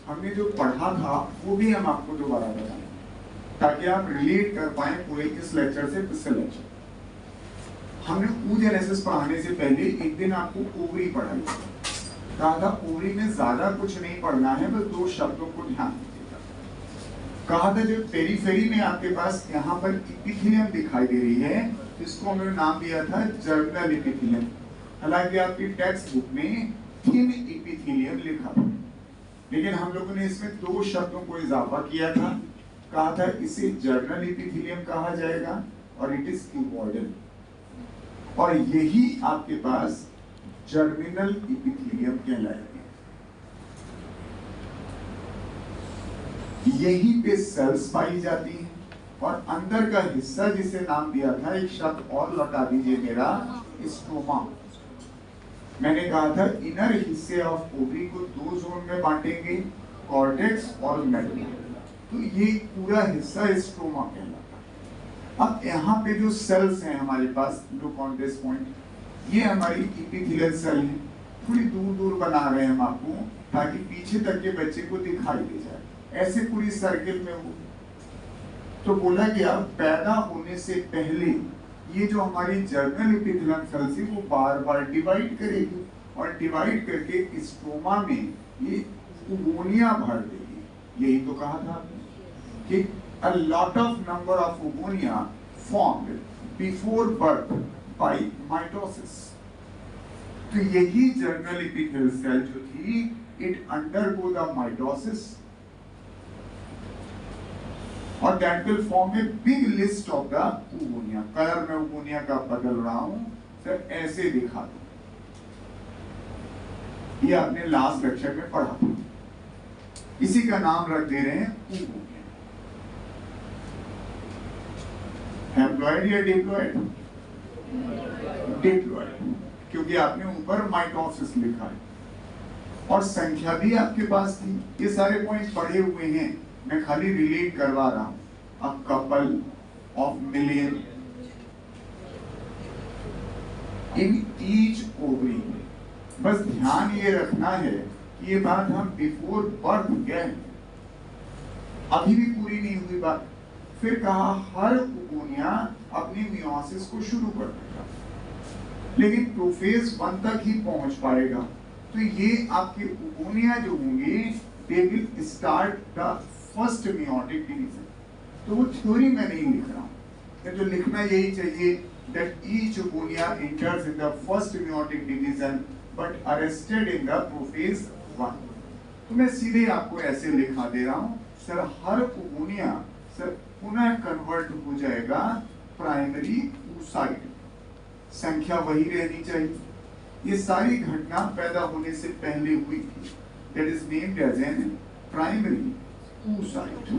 हमने जो पढ़ा था वो भी हम आपको दोबारा बताएंगे ताकि आप रिलेट कर पाए पूरे इस लेक्चर से पिछले लेक्चर। हमने oogenesis पढ़ाने से पहले एक दिन आपको ओवरी पढ़ाई कहा था। ओवरी में ज्यादा कुछ नहीं पढ़ना है, बस दो शब्दों को ध्यान दीजिएगा। कहा था जो पेरीफेरी में आपके पास यहाँ पर इपिथेलियम दिखाई दे रही है, इसको हमने नाम दिया था जर्मिनल इपिथेलियम। हालांकि आपकी टेक्स्ट बुक में थिन इपिथेलियम लिखा था, लेकिन हम लोगों ने इसमें दो शब्दों को इजाफा किया था। कहा था इसे जर्मिनल इपिथेलियम कहा जाएगा और इट इज क्यूबॉइडल, और यही आपके पास जर्मिनल इपिथेलियम कहलाएगी। यहीं पे सेल्स पाई जाती हैं और अंदर का हिस्सा जिसे नाम दिया था, एक शब्द और लौटा दीजिए मेरा, स्ट्रोमा। मैंने कहा था इनर हिस्से ऑफ ओवरी को दो जोन में बांटेंगे, कॉर्टेक्स और मेडुला। तो ये पूरा हिस्सा स्ट्रोमा कहलाता है। अब यहाँ पे जो सेल्स हैं हमारे पास, लुक ऑन दिस पॉइंट, ये हमारी इपिथेलियल सेल है। थोड़ी दूर दूर बना रहे हैं हम आपको ताकि पीछे तक के बच्चे को दिखाई दे जाए, ऐसे पूरी सर्किल में हो। तो बोला गया पैदा होने से पहले ये जो हमारी जर्मिनल इपिथेलियम सेल थी वो बार बार डिवाइड करेगी और डिवाइड करके स्ट्रोमा में ये ओगोनिया भर देगी। यही तो कहा था कि a lot of number of oogonia formed before birth by mitosis। तो यही जर्मिनल इपिथेलियल सेल जो थी, it undergo the mitosis और that will form a big list of the oogonia। Colour में oogonia का बदल रहा हूं सर, ऐसे दिखा दो। ये आपने लास्ट लेक्चर में पढ़ा था, इसी का नाम रख दे रहे हैं oogonia। एम्प्लॉयड या डिप्लॉयड? डिप्लॉयड, क्योंकि आपने ऊपर माइटोसिस लिखा है और संख्या भी आपके पास थी। ये सारे पॉइंट्स पढ़े हुए हैं, मैं खाली रिलेट करवा रहा हूं। A couple of million in each ovary. बस ध्यान ये रखना है कि ये बात हम बिफोर बर्थ गए, अभी भी पूरी नहीं हुई बात। फिर कहा हर oogonia अपनी मियोसिस को शुरू कर देगा, लेकिन प्रोफेज 1 तक ही पहुंच पाएगा। तो ये आपके oogonia जो होंगे, they will start the first meiotic division। तो वो थ्योरी में नहीं लिख रहा हूं, जो लिखना यही चाहिए that each oogonia enters in the first meiotic division but arrested in the prophase 1। तो मैं सीधे आपको ऐसे लिखा दे रहा हूं, सर हर oogonia सर पुनः कन्वर्ट हो जाएगा प्राइमरी oocyte। संख्या वही रहनी चाहिए। ये सारी घटना पैदा होने से पहले हुई थी, that is named as an primary oocyte।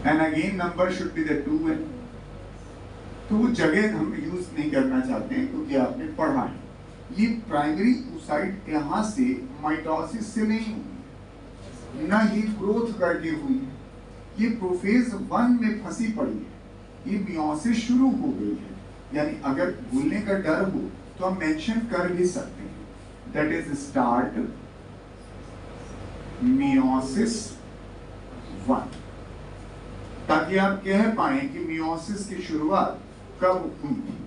And again number should be the 2। तो वो जगह हम यूज नहीं करना चाहते हैं क्योंकि आपने पढ़ा है। ये प्राइमरी oocyte यहां से माइटोसिस से नहीं हुई, ना ही ग्रोथ करके हुई, ये प्रोफेज 1 में फंसी पड़ी है। ये मियोसिस शुरू हो गई है, यानी अगर भूलने का डर हो तो हम मेंशन कर भी सकते हैं, दैट इज स्टार्ट मियोसिस 1, ताकि आप कह पाए कि मियोसिस की शुरुआत कब हुई थी।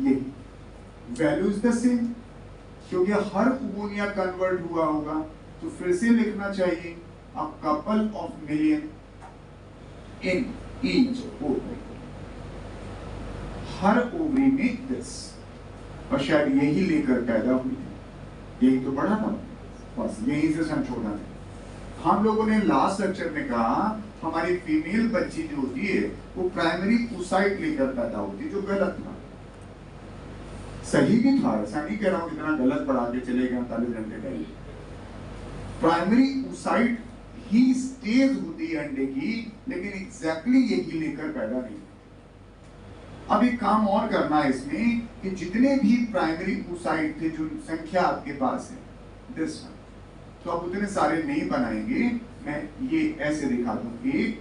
ये वैल्यू इज द सेम, क्योंकि हर oogonia कन्वर्ट हुआ होगा। तो फिर से लिखना चाहिए a couple of million in each ovary, her ovary में दिस, और शायद यही लेकर पैदा हुई थी। यही तो पढ़ा था, बस यही से संशोधन है। हम लोगों ने लास्ट लेक्चर में कहा हमारी फीमेल बच्ची जो होती है वो प्राइमरी oocyte लेकर पैदा होती है, जो गलत था। सही भी था, ऐसा नहीं कह रहा हूं इतना गलत पढ़ा के चले गए 48 घंटे पहले। प्राइमरी oocyte ही स्टेज होती है अंडे की, लेकिन एग्जैक्टली यही लेकर पैदा नहीं। अब एक काम और करना है इसमें कि जितने भी प्राइमरी oocyte थे, जो संख्या आपके पास है दिस वन, तो आप उतने सारे नहीं बनाएंगे। मैं ये ऐसे दिखा दूं, 1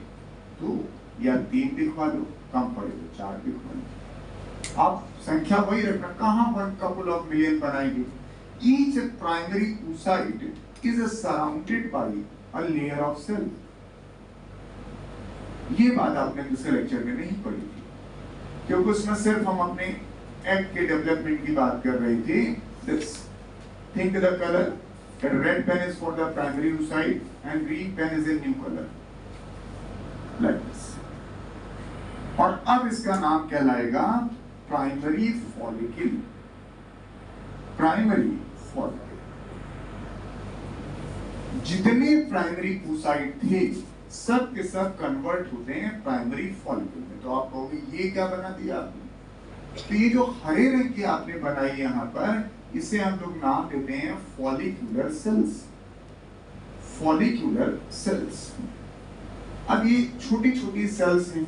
2 या 3 दिखवा दो, कम पड़े तो 4 दिखवा दो। आप संख्या वही रखना, कहां 1 कपल ऑफ मिलियन बनाएंगे। Each primary oocyte is surrounded by a layer of cell. ये बात आपने दूसरे लेक्चर में नहीं पढ़ी थी, क्योंकि उसमें सिर्फ हम अपने एग के डेवलपमेंट की बात कर रहे थे. This think the color. The red pen is for the primary oocyte and green pen is a new color. Like this. और अब इसका नाम कहलाएगा प्राइमरी फॉलिकल. Primary follicle. जितने प्राइमरी oocyte थे सब के सब कन्वर्ट होते हैं प्राइमरी फॉलिकल में. तो आप कहोगे ये क्या बना दिया आपने? तो ये जो हरे रंग की आपने बनाई यहाँ पर, इसे हम लोग नाम देते हैं फॉलिक्यूलर सेल्स. Follicular sales. अब ये छोटी छोटी सेल्स हैं,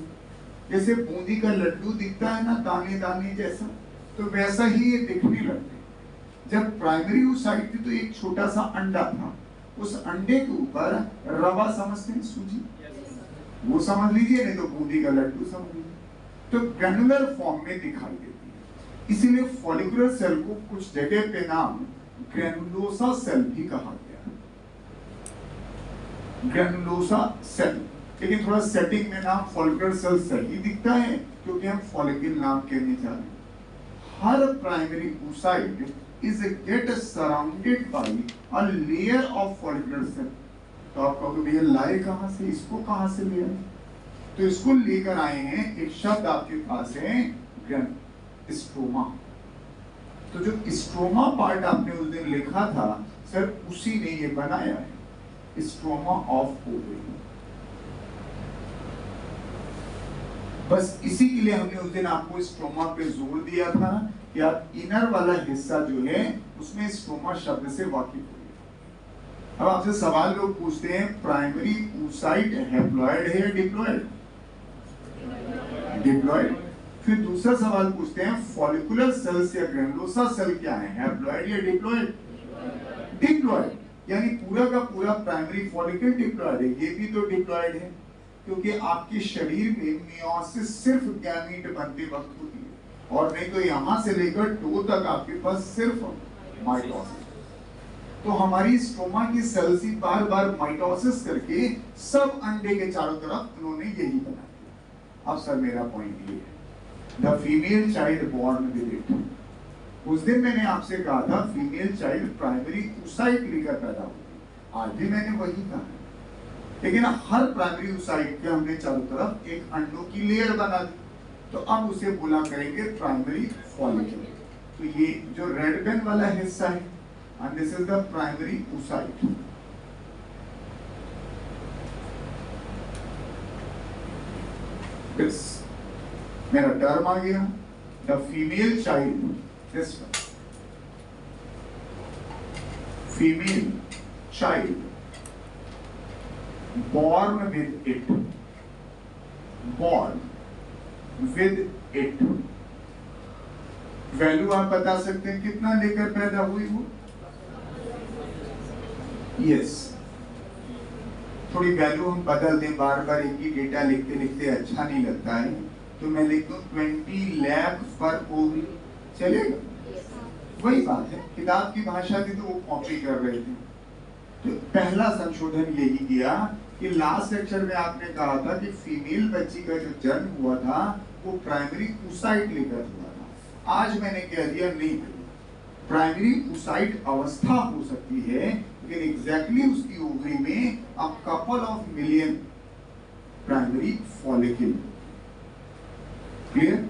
जैसे बूंदी का लड्डू दिखता है ना दाने दाने जैसा, तो वैसा ही ये दिखने लगते हैं. जब प्राइमरी oocyte थी तो एक छोटा सा अंडा था, उस अंडे के ऊपर रवा समझते हैं, सूजी, वो समझ लीजिए, नहीं तो बूंदी का लड्डू समझ लीजिए. तो ग्रैनुलर फॉर्म में दिखाई देती है. इसीलिए फॉलिकुलर सेल को कुछ जगह पे नाम ग्रैनुलोसा सेल भी कहा गया. Granulosa cell. लेकिन थोड़ा सेटिंग में नाम फॉलिकुलर सेल सही दिखता है, क्योंकि हम फॉलिकल नाम कहने जा रहे हैं. हर primary oocyte is get surrounded by a layer of follicular cell. तो आप कहोगे भैया लाए कहां से, इसको कहां से ले आए? तो इसको लेकर आए हैं, एक शब्द आपके पास है स्ट्रोमा. तो जो स्ट्रोमा पार्ट आपने उस दिन लिखा था सर, उसी ने ये बनाया है, स्ट्रोमा ऑफ ओवरी. बस इसी के लिए हमने उस दिन आपको स्ट्रोमा पे जोर दिया था कि आप इनर वाला हिस्सा जो है उसमें स्ट्रोमा शब्द से वाकिफ होइए. अब आपसे सवाल लोग पूछते हैं, प्राइमरी oocyte हैप्लॉइड है या डिप्लॉइड? डिप्लॉइड. फिर दूसरा सवाल पूछते हैं, फॉलिकुलर सेल्स या ग्रैनुलोसा सेल क्या है, हैप्लॉइड या डिप्लॉइड? डिप्लॉइड. यानी पूरा का पूरा प्राइमरी फॉलिकल डिप्लॉइड है. ये भी तो डिप्लॉइड है, क्योंकि आपके शरीर में मियोसिस सिर्फ गैमीट बनते वक्त होती है, और नहीं तो यहां से लेकर टो तक आपके पास सिर्फ माइटोसिस. तो हमारी स्ट्रोमा की सेल्स ही बार बार माइटोसिस करके सब अंडे के चारों तरफ उन्होंने यही बना दिया. अब सर मेरा पॉइंट ये है, the female child born with it. उस दिन मैंने आपसे कहा था फीमेल चाइल्ड प्राइमरी oocyte लेकर पैदा होती. आज भी मैंने वही कहा, लेकिन हर प्राइमरी oocyte के हमने चारों तरफ एक अंडों की लेयर बना दी. तो अब उसे बोला करेंगे प्राइमरी फॉलिकल. तो ये जो रेड पेन वाला हिस्सा है, and this is the primary oocyte. This मेरा टर्म आ गया, the female child, this one, female child born with it, born with it. Value आप बता सकते हैं कितना लेकर पैदा हुई वो? यस. थोड़ी वैल्यू हम बदल दें, बार बार एक ही डेटा लिखते लिखते अच्छा नहीं लगता है, तो मैं लिख दूं 20 लाख पर ओवरी. चलेगा? वही बात है, किताब की भाषा थी तो वो कॉपी कर रहे थे. तो पहला संशोधन यही किया कि लास्ट लेक्चर में आपने कहा था कि फीमेल बच्ची का जो जन्म हुआ था वो प्राइमरी oocyte लेकर हुआ था. आज मैंने कह दिया नहीं, प्राइमरी oocyte अवस्था हो सकती है, लेकिन एग्जैक्टली उसकी ओवरी में a couple of million primary follicle. Clear?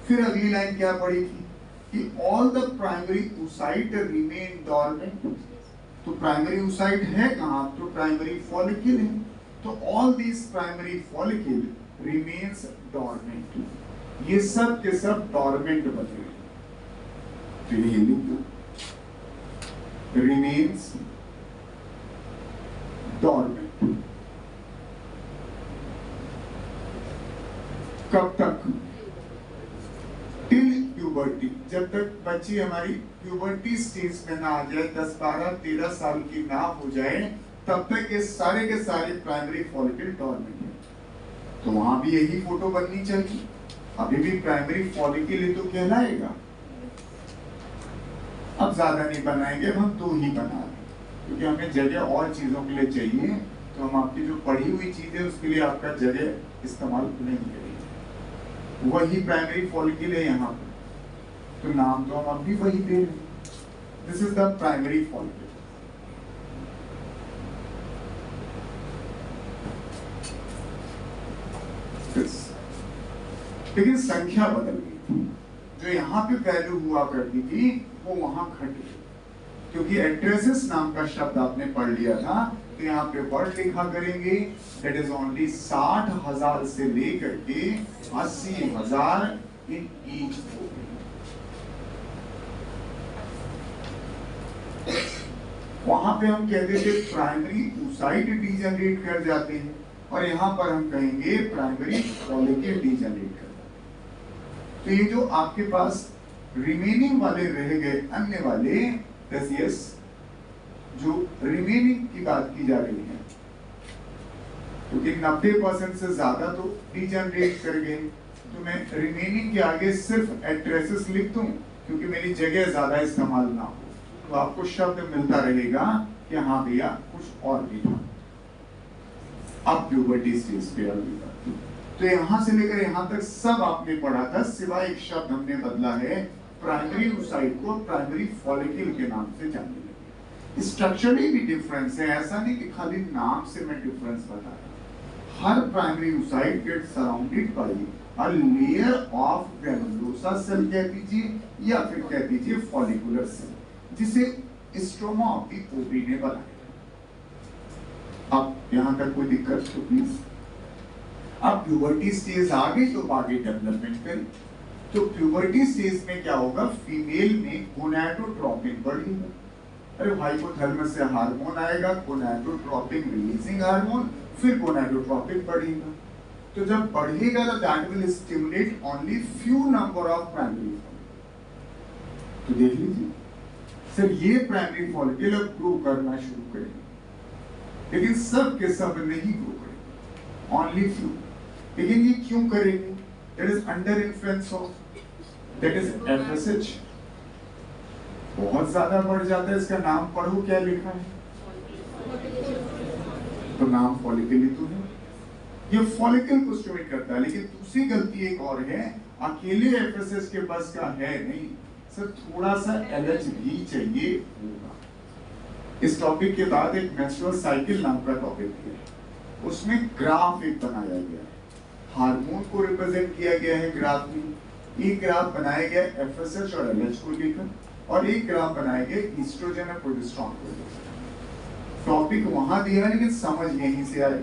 फिर अगली लाइन क्या पढ़ी थी कि all the primary oocyte remain dormant. तो प्राइमरी oocyte है कहां? तो प्राइमरी फॉलिकल है. तो all this primary follicle remains dormant. ये सब के सब डॉर्मेंट बने. तो ये लिख दो, रिमेन्स डॉर्मेंट. कब तक? Till puberty. जब तक बच्ची हमारी प्यूबर्टी स्टेज में ना आ जाए, 10, 12, 13 साल की ना हो जाए, तब तक ये सारे के सारे प्राइमरी फॉलिकल डॉर्मेंट है. तो वहां भी यही फोटो बननी चाहिए. अभी भी प्राइमरी फॉलिकल ही तो कहलाएगा. अब ज्यादा नहीं बनाएंगे, हम 2 ही बना रहे. क्योंकि हमें जगह और चीजों के लिए चाहिए, तो हम आपकी जो पढ़ी हुई चीज है उसके लिए आपका जगह इस्तेमाल नहीं करेंगे। वही प्राइमरी फॉलिकल है यहाँ पर, तो नाम तो हम अभी वही दे रहे हैं, this is the primary follicle. लेकिन संख्या बदल गई थी, जो यहाँ पे वैल्यू हुआ करती थी वो वहां घट गई, क्योंकि एट्रेसिस नाम का शब्द आपने पढ़ लिया था, तो यहाँ पे वर्ड लिखा करेंगे दैट इज ओनली 60,000 से लेकर के 80,000 इन ईच। वहां पे हम कहते थे प्राइमरी oocyte डीजनरेट कर जाते हैं, और यहाँ पर हम कहेंगे प्राइमरी फॉलिकल डीजनरेट कर। तो ये जो आपके पास रिमेनिंग वाले रह गए, अन्य वाले यस, जो रिमेनिंग की बात की जा रही है, क्योंकि 90% से ज्यादा तो डीजनरेट कर गए, तो मैं रिमेनिंग के आगे सिर्फ एट्रेसिस लिख दूं, क्योंकि मेरी जगह ज्यादा इस्तेमाल ना हो, तो आपको शब्द मिलता रहेगा कि हाँ भैया कुछ और भी था। अब प्यूबर्टी स्टेज पे आएगा, तो यहां से लेकर यहां तक सब आपने पढ़ा था, सिवाय एक शब्द हमने बदला है, प्राइमरी oocyte को प्राइमरी फॉलिकल के नाम से जानने लगे। स्ट्रक्चरली भी डिफरेंस है, ऐसा नहीं कि खाली नाम से मैं डिफरेंस बता रहा। हर primary oocyte get surrounded by a layer of granulosa cell कह दीजिए, या फिर कह दीजिए फॉलिकुलर सेल, जिसे स्ट्रोमा ऑफ द ओवरी ने बनाया। अब यहां तक कोई दिक्कत तो प्लीज। अब प्यूबर्टी स्टेज आ गई तो आगे डेवलपमेंट करें। तो प्यूबर्टी स्टेज में क्या होगा, फीमेल में गोनाडोट्रोपिन बढ़ेगा, अरे हाइपोथैलेमस से हार्मोन आएगा, गोनाडोट्रोपिन रिलीजिंग हार्मोन, फिर गोनाडोट्रोपिन बढ़ेगा। तो जब बढ़ेगा तो that will stimulate only few number of primary follicle. तो देख लीजिए सर, ये प्राइमरी फॉलिकल अब ग्रो करना शुरू करेंगे, लेकिन सब के सब नहीं ग्रो करेंगे, ओनली फ्यू। लेकिन ये क्यों करेंगे? That is under influence of that is FSH। बहुत ज्यादा बढ़ जाता है, इसका नाम पढ़ो क्या लिखा है, तो नाम फॉलिकल ही तो है, ये फॉलिकल को स्टिमुलेट करता है। लेकिन दूसरी गलती एक और है, अकेले FSH के बस का है नहीं सर, थोड़ा सा LH भी चाहिए होगा। इस टॉपिक के बाद एक मेंस्ट्रुअल साइकिल नाम का टॉपिक है, उसमें ग्राफ एक बनाया गया है, हार्मोन को रिप्रेजेंट किया गया है ग्राफ में। एक ग्राफ बनाया गया FSH और LH को लेकर, और एक ग्राफ बनाया गया ईस्ट्रोजन और प्रोजेस्टेरोन को लेकर। टॉपिक वहां दिया है, लेकिन समझ यहीं से आए।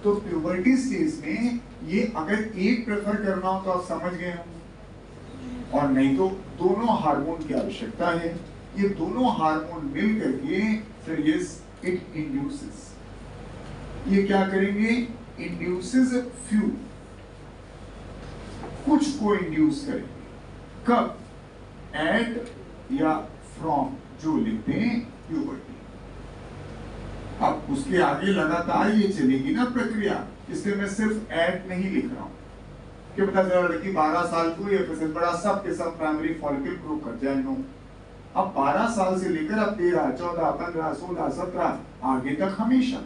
तो प्यूबर्टी स्टेज में ये अगर एक प्रेफर करना हो तो आप समझ गए होंगे, और नहीं तो दोनों हार्मोन की आवश्यकता है। ये दोनों हार्मोन मिल करके सर ये इट इंड्यूसेस, ये क्या करेंगे, इंड्यूसेस फ्यू, कुछ को इंड्यूस करेंगे। कब? एट या फ्रॉम, जो लिखते हैं प्यूबर्टी। अब उसके आगे लगातार ये चलेगी ना प्रक्रिया, इसलिए मैं सिर्फ एट नहीं लिख रहा हूं कि पता चला लड़की 12 साल को FSH बड़ा, सब के सब प्राइमरी फॉलिकल ग्रो कर जाए। नो, अब 12 साल से लेकर अब 13, 14, 15, 16, 17 आगे तक हमेशा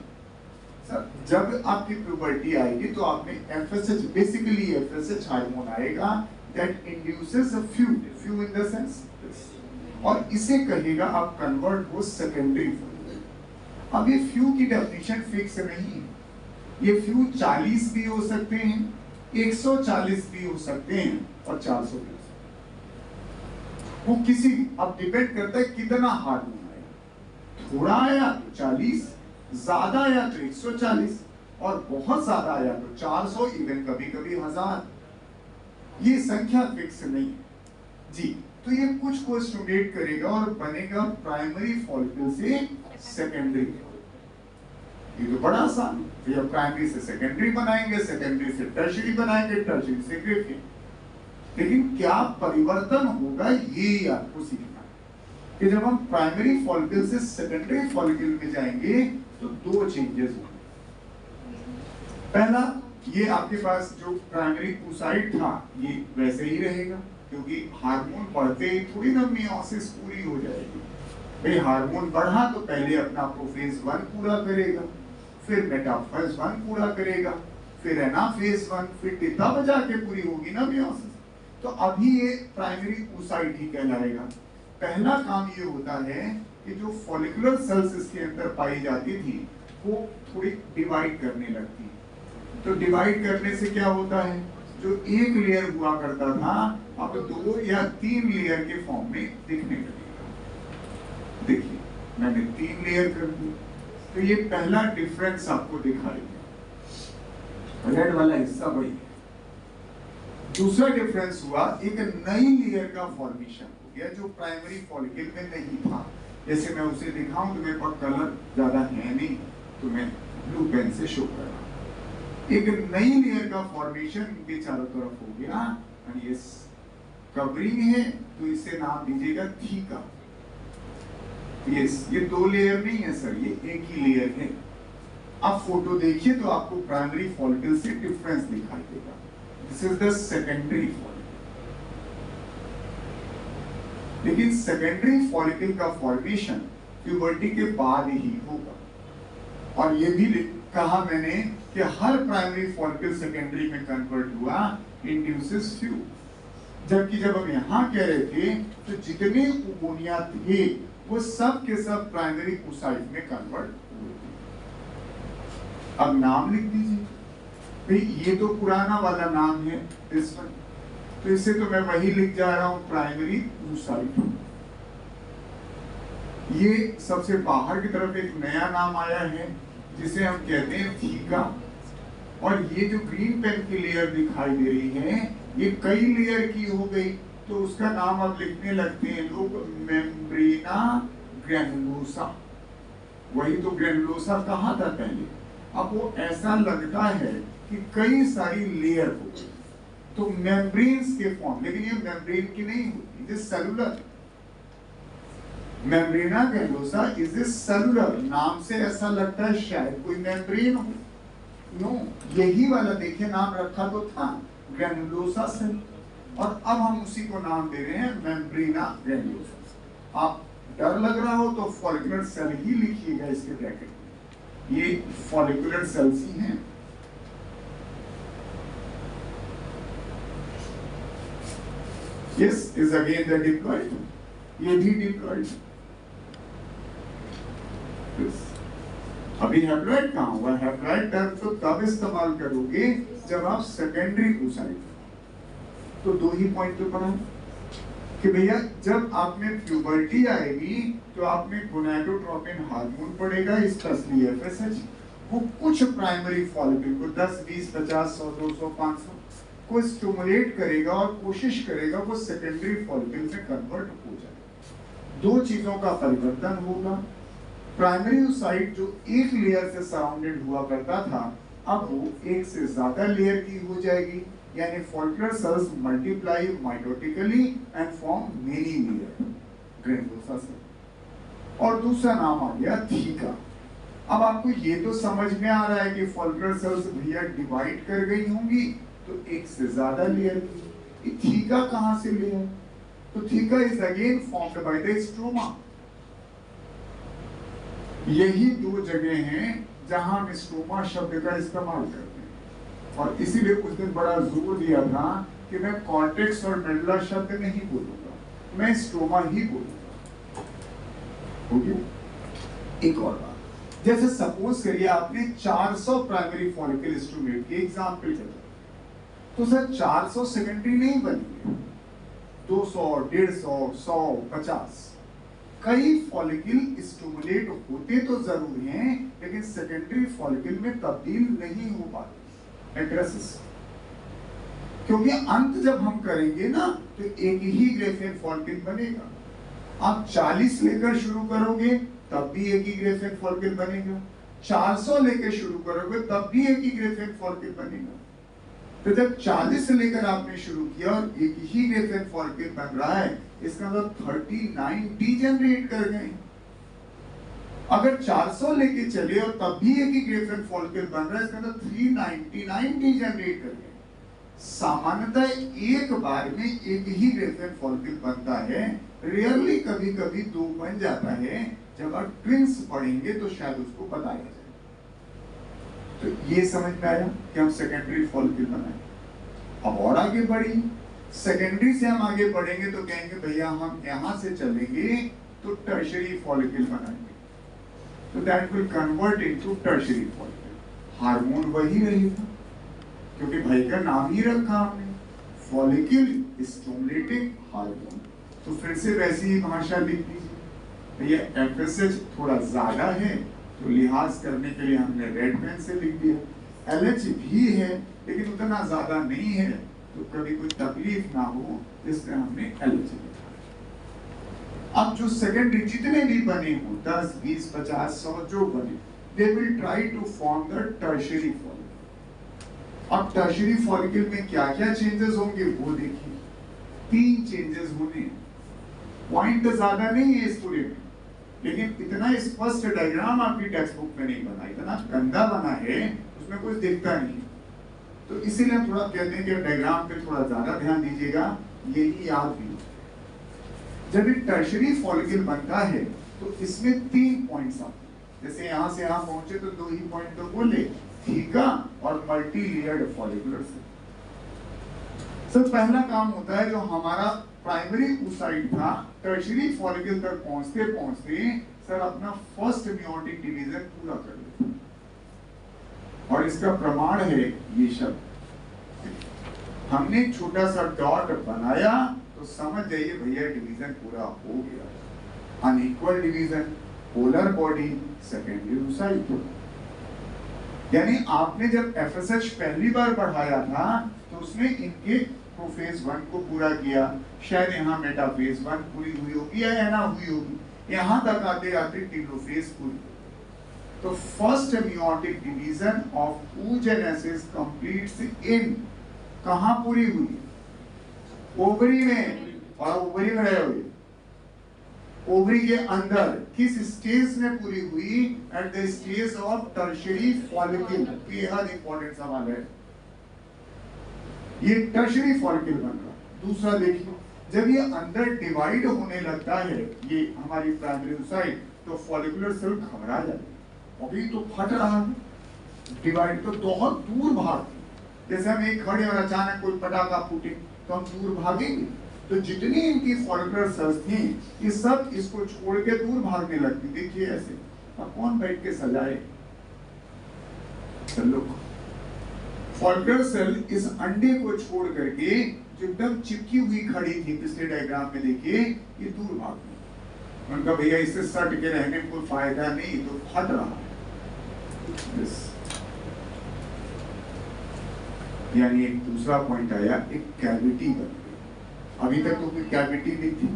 सर, जब आपकी प्यूबर्टी आएगी तो आप में FSH, बेसिकली FSH हार्मोन आएगा that induces a few in the sense, और इसे कहेगा आप कन्वर्ट हो सेकेंडरी फॉलिकल। अब ये फ्यू की डेफिनेशन फिक्स नहीं है, ये फ्यू 40 भी हो सकते हैं, 140 भी हो सकते हैं, और 400 भी। वो किसी, अब डिपेंड करता है कितना हार्मोन आया, थोड़ा आया तो 40, ज्यादा आया तो 140, और बहुत ज्यादा आया तो 400, इवन कभी कभी 1000। ये संख्या फिक्स नहीं है जी। तो ये कुछ को स्टिमुलेट करेगा और बनेगा प्राइमरी फॉलिकल से सेकेंडरी। ये तो बड़ा आसान है, तो प्राइमरी से सेकेंडरी बनाएंगे, सेकेंडरी से टर्शियरी बनाएंगे, टर्शियरी से ग्रेफिन। लेकिन क्या परिवर्तन होगा ये आपको सीखना है कि जब हम प्राइमरी फॉलिकल से सेकेंडरी फॉलिकल में जाएंगे तो 2 चेंजेस होंगे। पहला, ये आपके पास जो प्राइमरी oocyte था ये वैसे ही रहेगा, क्योंकि हार्मोन बढ़ते ही थोड़ी ना मियोसिस पूरी हो जाएगी, भाई हार्मोन बढ़ा तो पहले अपना प्रोफेज 1 पूरा करेगा, फिर मेटाफेज 1 पूरा करेगा, फिर एनाफेज 1, फिर तब जाके पूरी होगी ना मियोसिस। तो अभी ये प्राइमरी oocyte ही कहलाएगा। पहला काम ये होता है कि जो फॉलिकुलर सेल्स इसके अंदर पाई जाती थी वो थोड़ी डिवाइड करने लगती है। तो डिवाइड करने से क्या होता है, जो एक लेयर हुआ करता था अब 2 या 3 लेयर के फॉर्म में दिखने लगेगा। देखिए मैंने 3 लेयर कर दी, तो ये पहला डिफरेंस आपको दिखाई दिया, रेड वाला हिस्सा वही है। दूसरा डिफरेंस हुआ, एक नई लेयर का फॉर्मेशन हो गया जो प्राइमरी फॉलिकल में नहीं था। जैसे मैं उसे दिखाऊं तो मेरे पास कलर ज्यादा है नहीं, तो मैं ब्लू पेन से शो कर रहा हूं। एक नई लेयर का फॉर्मेशन इनके चारों तरफ हो गया, और ये कवरिंग है, तो इसे नाम दीजिएगा थीका। ये 2 लेयर नहीं है सर, ये एक ही लेयर है। अब फोटो देखिए तो आपको प्राइमरी फॉलिकल से डिफरेंस दिखाई देगा। This is the secondary follicle. लेकिन सेकेंडरी फॉलिकल का फॉर्मेशन प्यूबर्टी के बाद ही होगा। और ये भी कहा मैंने कि हर प्राइमरी फॉलिकल सेकेंडरी में कन्वर्ट हुआ, इंड्यूसेस फ्यू। जबकि जब हम यहां कह रहे थे तो जितने ओगोनिया थे वो सब के सब प्राइमरी oocyte में कन्वर्ट हुए थे। अब नाम लिख दीजिए भाई, ये तो पुराना वाला नाम है दिस वन, तो इसे तो मैं वही लिख जा रहा हूं प्राइमरी oocyte। ये सबसे बाहर की तरफ एक नया नाम आया है जिसे हम कहते हैं थीका। और ये जो ग्रीन पेन की लेयर दिखाई दे रही है ये कई लेयर की हो गई, तो उसका नाम अब लिखने लगते हैं लोग मेम्ब्रेना ग्रैनुलोसा। वही तो ग्रैनुलोसा कहा था पहले। अब वो ऐसा लगता है कि कई सारी लेयर हो गई, तो मेम्ब्रेन्स के फॉर्म, लेकिन ये मेम्ब्रेन की नहीं होती, it is cellular. मेम्ब्रेना granulosa is a cellular, नाम से ऐसा लगता है शायद कोई मेम्ब्रेन हो। नो, यही वाला देखिए नाम रखा तो था ग्रैनुलोसा सेल, और अब हम उसी को नाम दे रहे हैं मेम्ब्रेना ग्रैनुलोसा। आप डर लग रहा हो तो फॉलिकुलर सेल ही लिखिएगा इसके ब्रैकेट में, ये फॉलिकुलर सेल्स ही हैं। Yes is again the diploid, ये भी diploid। अभी हैप्लॉइड कहाँ हुआ? हैप्लॉइड टर्म तो तब इस्तेमाल करोगे जब आप सेकेंडरी oocyte। तो 2 ही पॉइंट तो पढ़ा कि भैया जब आप में प्यूबर्टी आएगी तो आप में गोनाडोट्रोपिन हार्मोन पड़ेगा, स्पेशली FSH। वो कुछ प्राइमरी फॉलिकल को 10, 20, 50, 100, 200, 500 को स्टिमुलेट करेगा और कोशिश करेगा वो सेकेंडरी फॉलिकल में कन्वर्ट हो जाए। 2 चीजों का परिवर्तन होगा। प्राइमरी oocyte जो एक लेयर से सराउंडेड हुआ करता था, अब वो एक से ज्यादा लेयर की हो जाएगी, यानी follicular cells multiply mitotically and form many layer, granulosa cell. और दूसरा नाम आ गया थीका। अब आपको ये तो समझ में आ रहा है कि फॉलिकुलर सेल्स भैया डिवाइड कर गई होंगी तो एक से ज्यादा लेयर की। थीका कहां से लिया? तो theca is again formed by the stroma. यही 2 जगह हैं जहां हम स्ट्रोमा शब्द का इस्तेमाल करते हैं, और इसीलिए कुछ दिन बड़ा जोर दिया था कि मैं कॉर्टेक्स और मेडुला शब्द नहीं बोलूंगा, मैं स्ट्रोमा ही बोलूंगा। हो गया? एक और बात, जैसे सपोज करिए आपने 400 प्राइमरी फॉलिकल स्टिमुलेट की एग्जांपल किया, तो सर 400 सेकेंडरी नहीं बनेंगे, 200, 150, 100, 50 कई फॉलिकल स्टिमुलेट होते तो जरूर हैं, लेकिन सेकेंडरी फॉलिकल में तब्दील नहीं हो पाते एक्रेसिस। क्योंकि अंत जब हम करेंगे ना तो एक ही ग्रेफेन फॉलिकल बनेगा। आप 40 लेकर शुरू करोगे तब भी एक ही ग्रेफेन फॉलिकल बनेगा, 400 लेकर शुरू करोगे तब भी एक ही ग्रेफेन फॉलिकल बनेगा। तो जब 40 से लेकर आपने शुरू किया और एक ही ग्रेफेन फॉलिकल बन रहा है, इसका मतलब 39 डीजेनरेट कर गए। अगर 400 लेके चले और तब भी एक ही ग्रेफेन फॉलिकल बन रहा है, इसका मतलब 399 डीजेनरेट कर गए। सामान्यतः एक बार में एक ही ग्रेफियन फॉलिकल बनता है, रेयरली कभी कभी दो बन जाता है। जब आप ट्विंस पढ़ेंगे तो शायद उसको बताया जाए। तो ये समझ में आया कि हम सेकेंडरी फॉलिकल बनाए। अब और आगे बढ़ी, सेकेंडरी से हम आगे बढ़ेंगे तो कहेंगे भैया हम यहां से चलेंगे तो टर्शियरी फॉलिकल बनाएंगे, तो that will convert into tertiary follicle. Hormone वही रहेगा क्योंकि भाई का नाम ही रखा हमने, फॉलिकल स्टिमुलेटिंग हार्मोन। तो फिर से वैसी ही भाषा लिख दीजिए भैया। एफएसएच थोड़ा ज्यादा है तो लिहाज करने के लिए हमने रेड पेन से लिख दिया। एलएच भी है लेकिन उतना ज्यादा नहीं है तो कभी कोई तकलीफ ना हो इसलिए हमने एलएच लिखा। अब जो सेकेंडरी जितने भी बने हो 10, 20, 50, 100 जो बने, they will try to form the tertiary follicle. अब टर्शियरी फॉलिकल में क्या क्या चेंजेस होंगे वो देखिए। 3 चेंजेस होने हैं। पॉइंट ज्यादा नहीं है इस पूरे में, लेकिन इतना स्पष्ट डायग्राम आपकी टेक्स्ट बुक में नहीं बना, इतना गंदा बना है उसमें कुछ दिखता नहीं। तो इसीलिए हम थोड़ा कहते हैं कि डायग्राम पे थोड़ा ज्यादा ध्यान दीजिएगा, यही याद भी। जब एक टर्शियरी फॉलिकल बनता है तो इसमें 3 पॉइंट्स आते हैं। जैसे यहां से यहां पहुंचे तो 2 ही पॉइंट तो बोले, थीका और multi layered follicular cell. Sir पहला काम होता है जो हमारा प्राइमरी oocyte था, टर्शियरी फॉलिकल तक पहुंचते पहुंचते सर अपना फर्स्ट मेयोटिक डिवीजन पूरा कर लेता। और इसका प्रमाण है ये शब्द। हमने एक छोटा सा डॉट बनाया तो समझ जाइए भैया डिवीजन पूरा हो गया। Unequal division, polar body, secondary oocyte। यानी आपने जब एफएसएच पहली बार बढ़ाया था तो उसने इनके प्रोफेज 1 को पूरा किया, शायद यहाँ मेटाफेज 1 पूरी हुई होगी या ना हुई होगी, यहाँ तक आते आते टेलोफेज पूरी। तो first meiotic division of oogenesis completes in, कहाँ पूरी हुई? ओवरी में। और ओवरी में रहे हुए, ओवरी के अंदर किस स्टेज में पूरी हुई? At the stage of tertiary follicle. बेहद इंपॉर्टेंट सवाल है ये। टर्शियरी फॉलिकल बन रहा। दूसरा देखिए, जब ये अंदर डिवाइड होने लगता है ये हमारी प्राइमरी oocyte, तो फॉलिकुलर सेल घबरा जाती है, अभी तो फट रहा है, डिवाइड तो बहुत दूर भागती। जैसे हम एक खड़े और अचानक कोई पटाखा फूटे तो हम दूर भागेंगे, तो जितनी इनकी फॉलिकुलर सेल्स थी ये सब इसको छोड़ के दूर भागने लगती। देखिए ऐसे। अब कौन बैठ के सजाए? चलो, फॉलिकुलर सेल इस अंडे को छोड़ करके जो एकदम चिपकी हुई खड़ी थी पिछले डायग्राम में देखिए, ये दूर भाग गई। उनका भैया इससे सट के रहने में कोई फायदा नहीं, तो फट रहा। यानी एक दूसरा पॉइंट आया, एक कैविटी बन गई। अभी तक तो कोई कैविटी नहीं थी।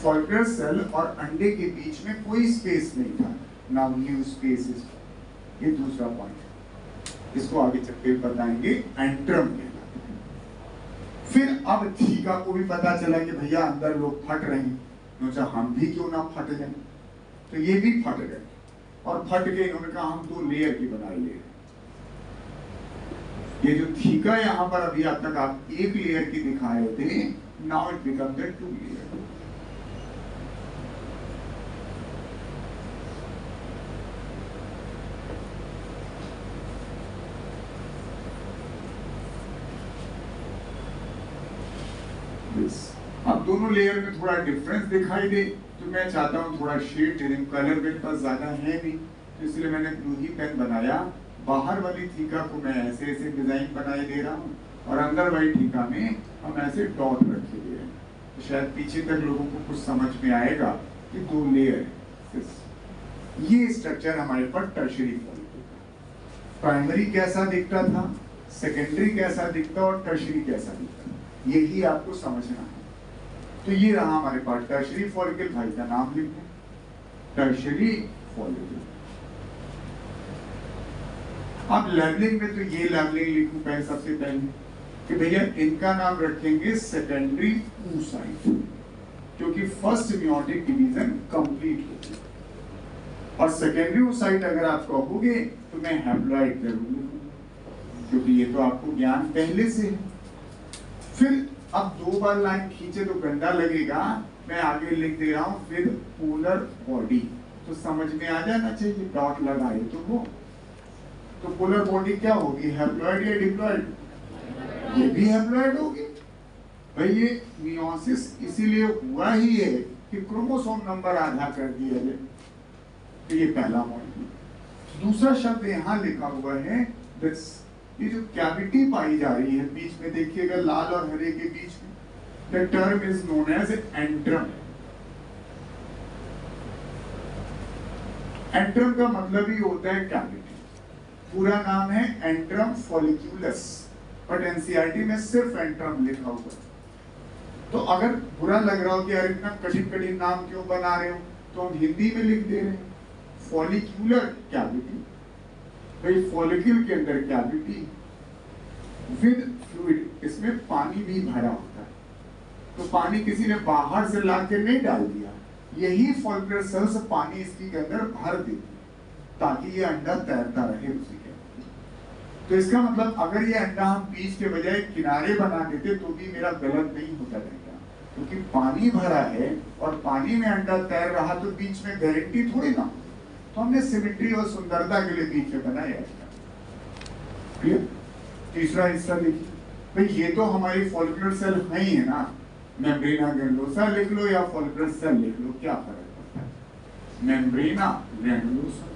फॉलिकुलर सेल और अंडे के बीच में कोई स्पेस नहीं था। नाउ न्यू स्पेस इज, ये दूसरा पॉइंट। इसको आगे चल के बताएंगे, एंट्रम कहलाता है। फिर अब थीका को भी पता चला कि भैया अंदर लोग फट रहे हैं, सोचा हम भी क्यों ना फट जाए, तो ये भी फट गए। और फट के इन्होंने कहा हम 2 लेयर की बनाई ले। ये जो थीका यहाँ पर अभी अब तक आप 1 लेयर की दिखाए थे, now it become the 2 layer. अब दोनों लेयर में थोड़ा डिफरेंस दिखाई दे तो मैं चाहता हूँ थोड़ा शेड दे दें। कलर मेरे पास ज्यादा है नहीं तो इसलिए मैंने ब्लू ही पेन बनाया। बाहर वाली थीका को मैं ऐसे ऐसे डिजाइन बनाए दे रहा हूँ और अंदर वाली थीका में हम ऐसे डॉट रखे हुए हैं, तो शायद पीछे तक लोगों को कुछ समझ में आएगा कि 2 लेयर है। ये स्ट्रक्चर हमारे पास टर्शियरी फॉलिकल का। प्राइमरी कैसा दिखता था, सेकेंडरी कैसा दिखता और टर्शियरी कैसा दिखता, यही आपको समझना है। तो ये रहा हमारे पास टर्शियरी फॉलिकल। भाई का नाम लिख दें, टर्शियरी फॉलिकल। अब लेवलिंग में तो ये लेवलिंग लिखूं पहले, सबसे पहले कि भैया इनका नाम रखेंगे सेकेंडरी oocyte, क्योंकि फर्स्ट मेयोटिक डिवीजन कंप्लीट हो गया। और सेकेंडरी oocyte अगर आप कहोगे तो मैं हैप्लॉइड जरूर लिखूंगा, क्योंकि ये तो आपको ज्ञान पहले से है। फिर अब 2 बार लाइन खींचे तो गंदा लगेगा, मैं आगे लिख दे रहा हूं फिर पोलर बॉडी, तो समझ में आ जाना चाहिए, डॉट लगाए तो वो, तो पोलर बॉडी क्या होगी, हैप्लॉइड या डिप्लॉइड, ये भी हैप्लॉइड होगी भाई। ये मियोसिस इसीलिए हुआ ही है कि क्रोमोसोम नंबर आधा कर दिया जाए, तो ये पहला पॉइंट। दूसरा शब्द यहां लिखा हुआ है दिस, ये जो कैविटी पाई जा रही है बीच में, देखिएगा लाल और हरे के बीच में, the term is known as antrum. Antrum का मतलब ही होता है कैविटी, पूरा नाम है एंट्रम फॉलिक्यूलस, बट एनसीईआरटी में सिर्फ एंट्रम लिखा हुआ है। तो अगर बुरा लग रहा हो कि यार इतना कठिन कठिन नाम क्यों बना रहे हो, तो हम हिंदी में लिख दे रहे हैं फॉलिक्यूलर कैविटी, भाई फॉलिक्यूल के अंदर कैविटी विद फ्लूइड, इसमें पानी भी भरा होता है, तो पानी किसी ने बाहर से लाके नहीं डाल दिया, यही फॉलिकुलर सेल्स पानी इसके अंदर भर देती है ताकि ये अंडा तैरता रहे उसी के अंदर। तो इसका मतलब अगर ये अंडा हम बीच के बजाय किनारे बना देते तो भी मेरा गलत नहीं होता रहेगा, क्योंकि पानी भरा है और पानी में अंडा तैर रहा तो बीच में गारंटी थोड़ी ना, तो हमने सिमेट्री और सुंदरता के लिए बीच में बनाया है। तीसरा हिस्सा देखिए भाई, ये तो हमारी फॉलिकुलर सेल है ही है ना, मेम्ब्रेना ग्रैनुलोसा लिख लो या फॉलिकुलर सेल लिख लो, क्या फर्क पड़ता है, मेम्ब्रेना ग्रैनुलोसा।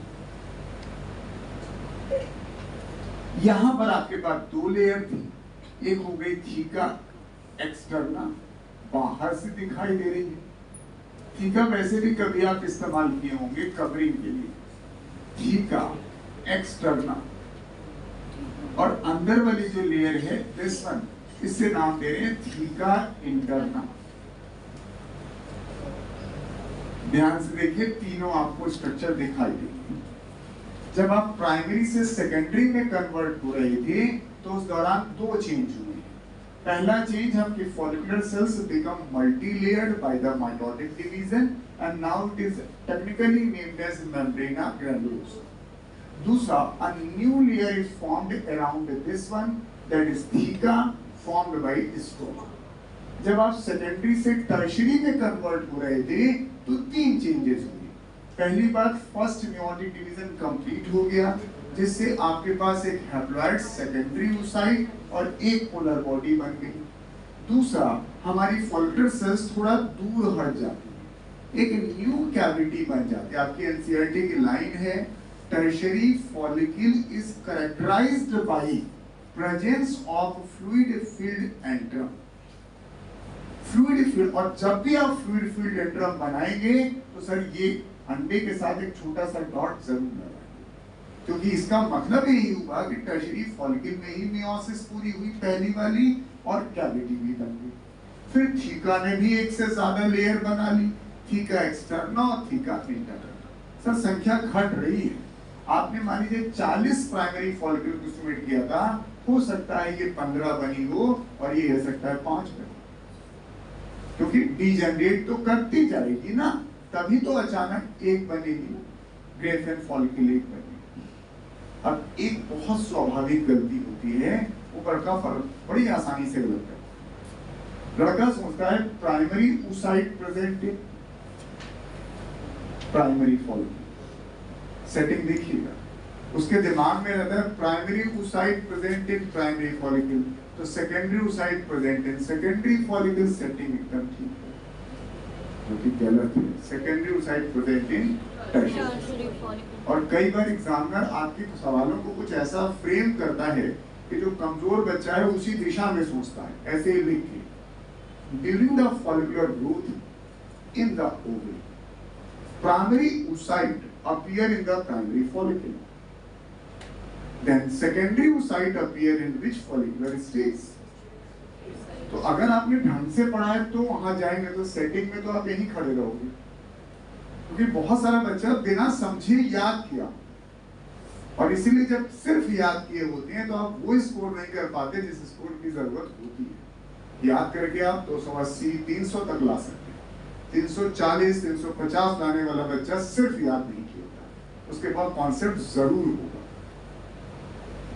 यहां पर आपके पास 2 लेयर थी, एक हो गई थीका एक्सटर्ना, बाहर से दिखाई दे रही है, थीका वैसे भी कभी आप इस्तेमाल किए होंगे कवरिंग के लिए, थीका एक्सटर्ना, और अंदर वाली जो लेयर है दिस वन, इससे नाम दे रहे हैं थीका इंटरना। ध्यान से देखिए, तीनों आपको स्ट्रक्चर दिखाई देंगे। जब आप प्राइमरी से सेकेंडरी में कन्वर्ट हो रहे थे तो उस दौरान 2 चेंज हुए। पहला चेंज आपके follicular cells become multi layered by the mitotic division and now it is technically named as membrana granulosa. दूसरा, a new layer is formed around this one, that is theca, formed by stroma. जब आप secondary से tertiary में convert हो रहे थे तो 3 changes हुए। पहली बात, फर्स्ट मेयोटिक डिवीजन कंप्लीट हो गया, जिससे आपके पास एक हैप्लॉइड सेकेंडरी oocyte और एक पोलर बॉडी बन गई। दूसरा, हमारी फॉलिकुलर सेल्स थोड़ा दूर हट जाती है, एक न्यू कैविटी बन जाती है। आपकी एनसीईआरटी की लाइन है, tertiary follicle is characterized by presence of fluid filled antrum। Fluid field, और जब भी आप फ्लूइड फील्ड एंट्रम बनाएंगे तो सर ये अंडे के साथ एक छोटा सा डॉट जरूर लगाएंगे, क्योंकि इसका मतलब यही हुआ कि टर्शियरी फॉलिकल में ही मियोसिस पूरी हुई पहली वाली, और कैविटी भी बन गई। फिर थीका ने भी एक से ज्यादा लेयर बना ली, थीका एक्सटर्ना और थीका इंटरना। सर संख्या घट रही है, आपने मान लीजिए 40 प्राइमरी फॉलिकल को एस्टिमेट किया था, हो सकता है ये 15 बनी हो और ये हो सकता है 5 बनी, क्योंकि डीजनरेट तो करती जाएगी ना, तभी तो अचानक एक बनेगी, ग्रेफेन फॉलिकल एक बनेगी। अब एक बहुत स्वाभाविक गलती होती है, ऊपर का फर्क बड़ी आसानी से गलत है। लड़का सोचता है primary oocyte present in primary follicle, setting देखिएगा, उसके दिमाग में रहता है primary oocyte present in primary follicle, तो secondary oocyte present in secondary follicle, setting एकदम ठीक है, क्योंकि गलत है, secondary oocyte present in tertiary. और कई बार एग्जामिनर आपके सवालों को कुछ ऐसा फ्रेम करता है कि जो कमजोर बच्चा है उसी दिशा में सोचता है, ऐसे ही लिख के, during the follicular growth in the ovary primary oocyte appear in the primary follicle, then secondary oocyte appear in which follicular stage। तो अगर आपने ढंग से पढ़ा है तो वहां जाएंगे तो सेटिंग में तो आप यहीं खड़े रहोगे, क्योंकि बहुत सारा बच्चा बिना समझे याद किया, और इसीलिए जब सिर्फ याद किए होते हैं तो आप वो स्कोर नहीं कर पाते जिस स्कोर की जरूरत होती है। याद करके आप 280 300 तक ला सकते हैं, 340 350 लाने वाला बच्चा सिर्फ याद नहीं किया होता, उसके बाद कॉन्सेप्ट जरूर होगा,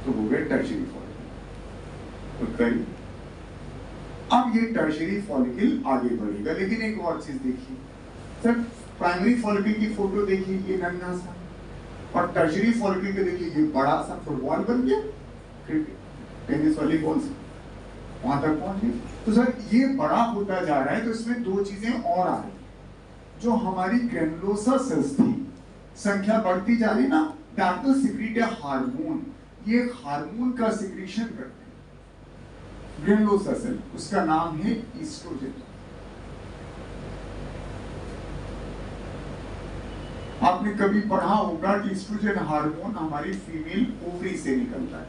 तो हो गए टर्शियरी फॉलिकल। तो कई अब ये टर्शियरी फॉलिकल आगे बढ़ेगा। लेकिन एक और चीज देखिए सर, प्राइमरी फॉलिकल की फोटो देखिए, ये नन्हा सा, और टर्शियरी फॉलिकल के देखिए ये बड़ा सा फुटबॉल बन गया, टेनिस वाली बॉल से वहां तक पहुंच गई। तो सर ये बड़ा होता जा रहा है, तो इसमें दो चीजें और आ रही, जो हमारी ग्रेनुलोसा सेल्स थी संख्या बढ़ती जा रही ना, that will secret a hormone, ये हार्मोन का सिक्रीशन करते हैं ग्रेनुलोसा सेल, उसका नाम है ईस्ट्रोजन। आपने कभी पढ़ा होगा कि ईस्ट्रोजन हार्मोन हमारी फीमेल ओवरी से निकलता है,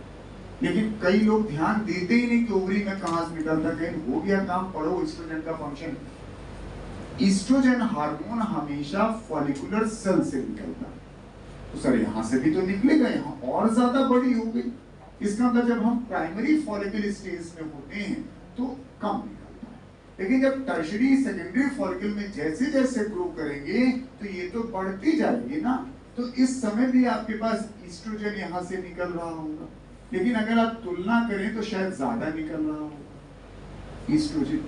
लेकिन कई लोग ध्यान देते ही नहीं कि ओवरी में कहां से निकलता, कहीं हो गया काम, पढ़ो ईस्ट्रोजन का फंक्शन। ईस्ट्रोजन हार्मोन हमेशा फॉलिकुलर सेल से निकलता है, तो सर यहां से भी तो निकलेगा, यहां और ज्यादा बड़ी हो गई, इसका मतलब जब हम प्राइमरी फॉलिकल स्टेज में होते हैं तो कम निकलता है, लेकिन जब टर्शियरी सेकेंडरी फॉलिकल में जैसे जैसे ग्रो करेंगे तो ये तो बढ़ती जाएगी ना, तो इस समय भी आपके पास ईस्ट्रोजन यहां से निकल रहा होगा, लेकिन अगर आप तुलना करें तो शायद ज्यादा निकल रहा होगा ईस्ट्रोजन।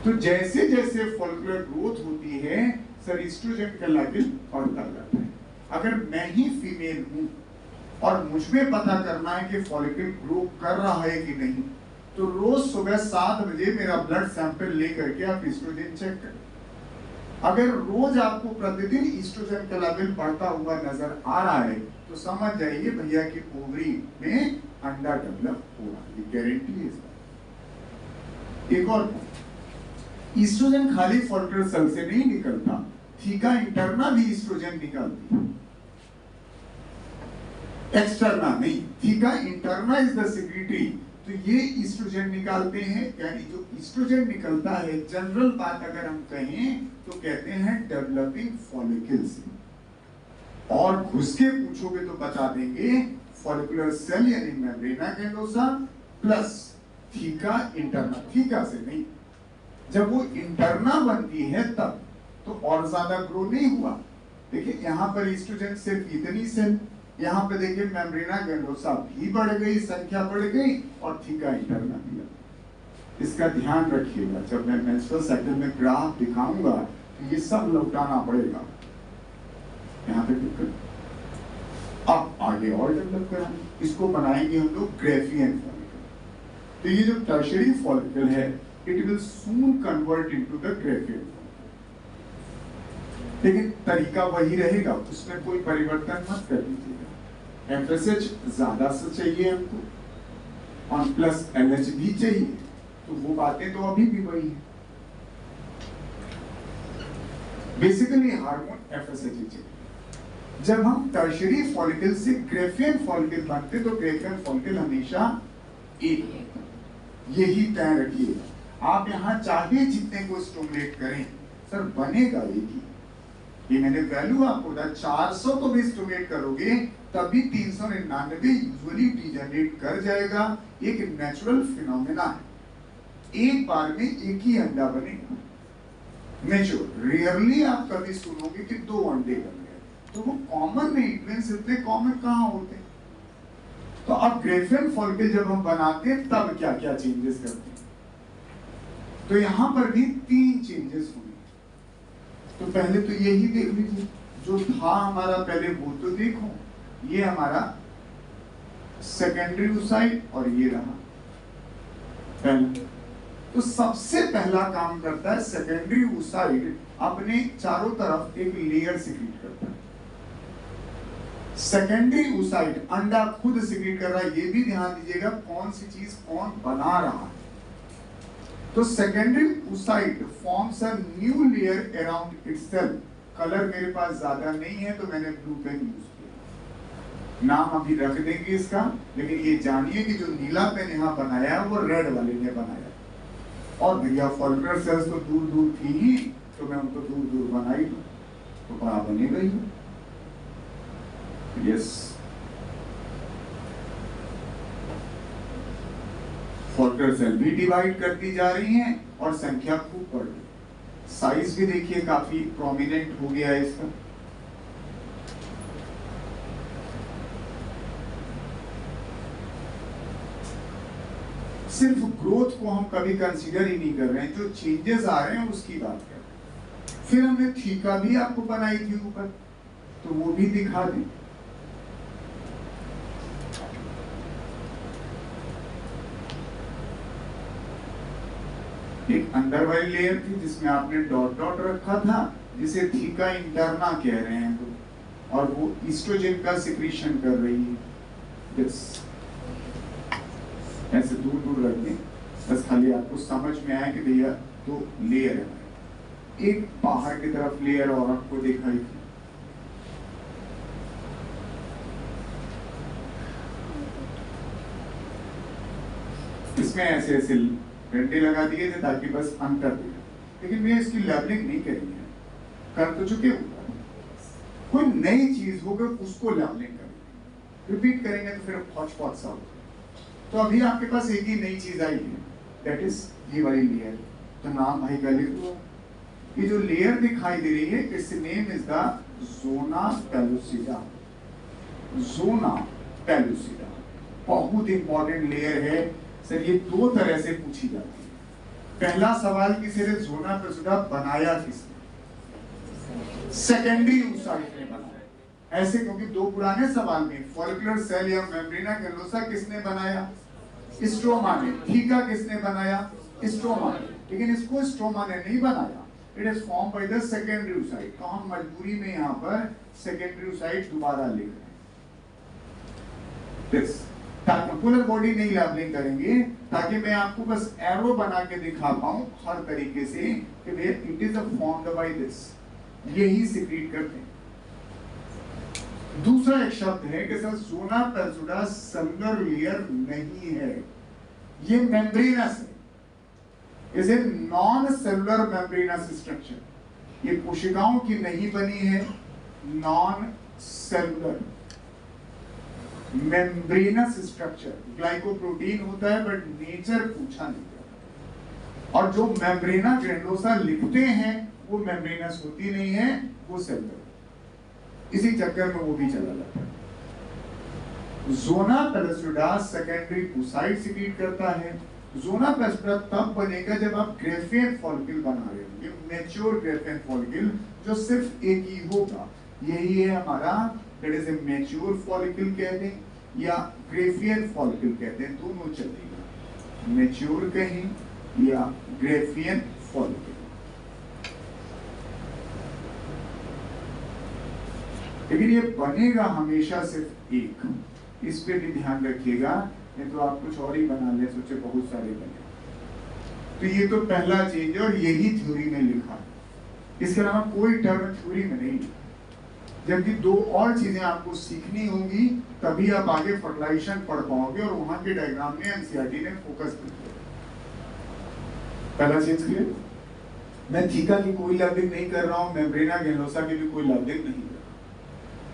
तो जैसे जैसे फॉलिकुलर ग्रोथ होती है सर ईस्ट्रोजन का लेवल बढ़ता जाता है। अगर मैं ही फीमेल हूं और मुझ में पता करना है कि फॉलिकल ग्रो कर रहा है कि नहीं, तो रोज सुबह 7 बजे मेरा ब्लड सैंपल लेकर के आप ईस्ट्रोजन चेक करें। अगर रोज आपको प्रतिदिन ईस्ट्रोजन का लेवल बढ़ता हुआ नजर आ रहा है तो समझ जाइए भैया कि ओवरी में अंडा डेवलप हो रहा है, गारंटी है इसका। एक और ईस्ट्रोजन खाली फॉलिकुलर सेल से नहीं निकलता, थीका इंटरना भी ईस्ट्रोजन निकालती है, एक्सटर्ना नहीं, theca interna is the secretary, तो ये ईस्ट्रोजन निकालते हैं। यानी जो ईस्ट्रोजन निकलता है, जनरल बात अगर हम कहें तो कहते हैं डेवलपिंग फॉलिकल से, और घुस के पूछोगे तो बता देंगे फॉलिकुलर सेल यानी membrana granulosa plus theca interna, theca से नहीं, जब वो इंटरना बनती है तब तो और ज्यादा ग्रो नहीं हुआ। देखिए यहाँ पर ईस्ट्रोजन सिर्फ इतनी सेल, यहाँ पे देखिए मेम्ब्रेना ग्रैंडोसा भी बढ़ गई, संख्या बढ़ गई, और थीका इंटरना भी। इसका ध्यान रखिएगा, जब मैं मेंस्ट्रुअल साइकिल में ग्राफ दिखाऊंगा तो ये सब लौटाना पड़ेगा। यहाँ पे दिक्कत, अब आगे और डेवलप कराएंगे, इसको बनाएंगे हम लोग ग्रेफियन फॉलिकल। तो ये जो टर्शियरी फॉलिकल है, it will soon convert into the Graafian, लेकिन तरीका वही रहेगा, उसमें कोई परिवर्तन मत कर दीजिएगा। एफएसएच ज्यादा से चाहिए हमको और प्लस एलएच भी चाहिए, तो वो बातें तो अभी भी वही है। बेसिकली हार्मोन एफएसएच ही चाहिए। जब हम टर्शियरी फॉलिकल से ग्रेफियन फॉलिकल बनते तो ग्रेफियन फॉलिकल हमेशा एक होता है, यही तय रखिएगा। आप यहाँ चाहे जितने को स्टिमुलेट करें सर बनेगा एक ही। ये मैंने वैल्यू आपको बताया, 400 को भी स्टिमुलेट करोगे तभी 399 यूजुअली डिजेनरेट कर जाएगा। एक नेचुरल फिनोमेना है, एक बार में एक ही अंडा बनेगा। नेचुरल, रियरली आप कभी सुनोगे कि 2 अंडे बन गए, तो वो कॉमन नहीं, ट्विंस इतने कॉमन कहाँ होते। तो अब ग्रेफियन फॉलिकल जब हम बनाते हैं तब क्या क्या चेंजेस करते हैं, तो यहां पर भी 3 चेंजेस होंगे। तो पहले तो यही देख लीजिए, जो था हमारा पहले वो तो देखो, ये हमारा सेकेंडरी oocyte और ये रहा पहले। तो सबसे पहला काम करता है सेकेंडरी oocyte, अपने चारों तरफ एक लेयर सिक्रीट करता है। सेकेंडरी oocyte अंडा खुद सिक्रीट कर रहा है, ये भी ध्यान दीजिएगा कौन सी चीज कौन बना रहा है। तो secondary oocyte forms a new layer around itself. Colour मेरे पास ज्यादा नहीं है तो मैंने ब्लू पेन यूज किया, नाम अभी रख देंगे इसका, लेकिन ये जानिए कि जो नीला पेन यहाँ बनाया वो रेड वाले ने बनाया। और भैया फॉलिकुलर सेल्स तो दूर दूर थी ही, तो मैं उनको दूर दूर बनाई दूं तो बड़ा बनेगा ही। यस, फॉलिकुलर सेल भी डिवाइड करती जा रही हैं और संख्या खूब बढ़ रही है। साइज भी देखिए काफी प्रोमिनेंट हो गया है इसका। सिर्फ ग्रोथ को हम कभी कंसीडर ही नहीं कर रहे हैं, जो चेंजेस आ रहे हैं उसकी बात कर रहे हैं। फिर हमने थीका भी आपको बनाई थी ऊपर, तो वो भी दिखा दें। एक अंदर वाली लेयर थी जिसमें आपने डॉट डॉट रखा था, जिसे थीका इंटरना कह रहे हैं, तो और वो ईस्ट्रोजन का सिक्रीशन कर रही है। बस ऐसे दूर दूर रख दें, बस खाली आपको समझ में आए कि भैया दो लेयर है। एक बाहर की तरफ लेयर और आपको दिखाई थी, इसमें ऐसे ऐसे डंडे लगा दिए थे ताकि बस अंतर दिखे, लेकिन मैं इसकी लेबलिंग नहीं करी है, कर तो चुके ऊपर। कोई नई चीज होगी उसको लेबलिंग करेंगे, रिपीट करेंगे तो फिर हॉच पॉच सा होगा। तो अभी आपके पास एक ही नई चीज आई है, दैट इज ये वाली लेयर। तो नाम भाई का लिख दो। ये जो लेयर दिखाई दे रही है, its name is the zona pellucida. Zona pellucida बहुत इंपॉर्टेंट लेयर है सर। ये दो तरह से पूछी जाती है। पहला सवाल कि सर जोना पेलुसिडा बनाया किसने? सेकेंडरी ऊसाइट ने बनाया। ऐसे क्योंकि दो पुराने सवाल में फॉलिकुलर सेल या मेम्ब्रेना ग्रैनुलोसा किसने बनाया? स्ट्रोमा ने। थीका किसने बनाया? स्ट्रोमा ने। लेकिन इसको स्ट्रोमा ने नहीं बनाया, it is form by the secondary oocyte. तो हम मजबूरी में यहाँ पर सेकेंडरी ऊसाइट दोबारा लिख रहे हैं। पूलर बॉडी नहीं लेबलिंग करेंगे ताकि मैं आपको बस एरो बना के दिखा पाऊं हर तरीके से कि it is formed by this, यही सिक्रीट करते हैं। दूसरा एक शब्द है कि sir zona pellucida cellular layer नहीं है, ये मेम्ब्रेनस है। Is a non cellular membranous structure. ये कोशिकाओं की नहीं बनी है, non cellular membranous structure. Glycoprotein होता है बट नेचर पूछा नहीं जाता। और जो मेम्ब्रेना ग्रैनुलोसा लिखते हैं वो मेम्ब्रेनस होती नहीं है, वो सेलुलर। इसी चक्कर में वो भी चला जाता है। Zona pellucida secondary oocyte secrete करता है। जोना पेलुसिडा तब बनेगा जब आप ग्रेफियन फॉलिकल बना रहे हो, ये मैच्योर ग्रेफियन फॉलिकल जो सिर्फ एक ही होगा। यही है हमारा, that is a mature follicle कहते हैं या ग्रेफियन फॉलिकल कहते हैं, दोनों चलेगा। मैच्योर कहीं या ग्रेफियन फॉलिकल। लेकिन ये बनेगा हमेशा सिर्फ एक, इस पे भी ध्यान रखिएगा, नहीं तो आप कुछ और ही बना ले, सोचे बहुत सारे बने। तो ये तो पहला चेंज है और यही थ्योरी में लिखा है, इसके अलावा कोई टर्म थ्योरी में नहीं लिखा। जबकि दो और चीजें आपको सीखनी होंगी, तभी आप आगे फर्टिलाइजेशन पढ़ पाओगे और वहां के डायग्राम में एनसीईआरटी ने फोकस किया। पहला चीज क्लियर। मैं थीका की कोई लेबलिंग नहीं कर रहा हूं, मेम्ब्रेना ग्रैनुलोसा की भी कोई लेबलिंग नहीं कर रहा।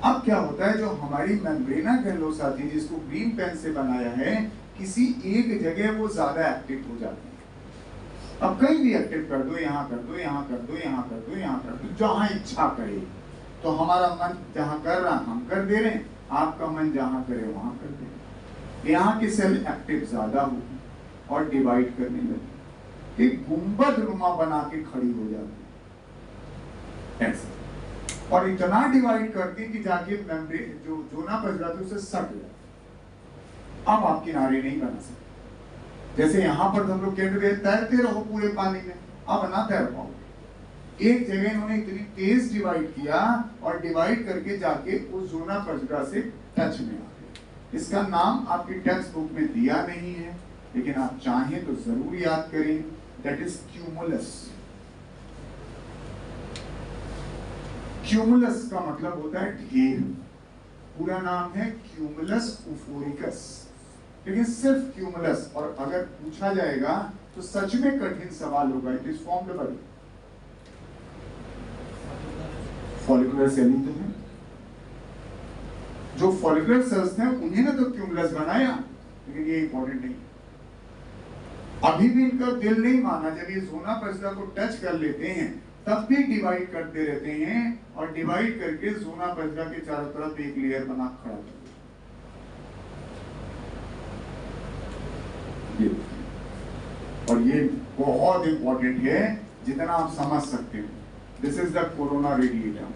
अब क्या होता है, जो हमारी मेम्ब्रेना ग्रैनुलोसा थी जिसको ग्रीन पेन से बनाया है, किसी एक जगह वो ज्यादा एक्टिव हो जाती है। अब कहीं भी एक्टिव कर दो, यहाँ कर दो, यहाँ कर दो, यहाँ कर दो, यहाँ कर दो, जहां इच्छा करे। तो हमारा मन जहां कर रहा हम कर दे रहे हैं, आपका मन जहां करे वहां कर दे रहे। यहाँ की सेल एक्टिव ज्यादा होगी और डिवाइड करने लगी, एक गुंबद नुमा बना के खड़ी हो जाती है ऐसे, और इतना डिवाइड करती कि जाके मेम्ब्रेन जो जोना पेलुसिडा थी उसे सट जाए। अब आप किनारे नहीं बना सकते। जैसे यहाँ पर हम लोग कहते थे तैरते रहो पूरे पानी में, अब ना तैर पाओगे। एक जगह इन्होंने इतनी तेज डिवाइड किया और डिवाइड करके जाके उस जोना पेलुसिडा से टच में आ गए। इसका नाम आपकी टेक्स्ट बुक में दिया नहीं है, लेकिन आप चाहें तो जरूर याद करें, दैट इज क्यूमुलस। क्यूमुलस का मतलब होता है ढेर, पूरा नाम है क्यूमुलस उफोरिकस, लेकिन सिर्फ क्यूमुलस। और अगर पूछा जाएगा तो सच में कठिन सवाल होगा। It is formed by follicular cell ही तो है, जो फॉलिकुलर सेल्स थे उन्हें ना तो क्यूमुलस बनाया, लेकिन ये इंपॉर्टेंट नहीं। अभी भी इनका दिल नहीं माना, जब ये जोना पेलुसिडा को टच कर लेते हैं तब भी डिवाइड करते रहते हैं और डिवाइड करके जोना पेलुसिडा के चारों तरफ एक लेयर बना खड़ा कर देते हैं। और ये बहुत इंपॉर्टेंट है जितना आप समझ सकते हो। This is the corona radiata.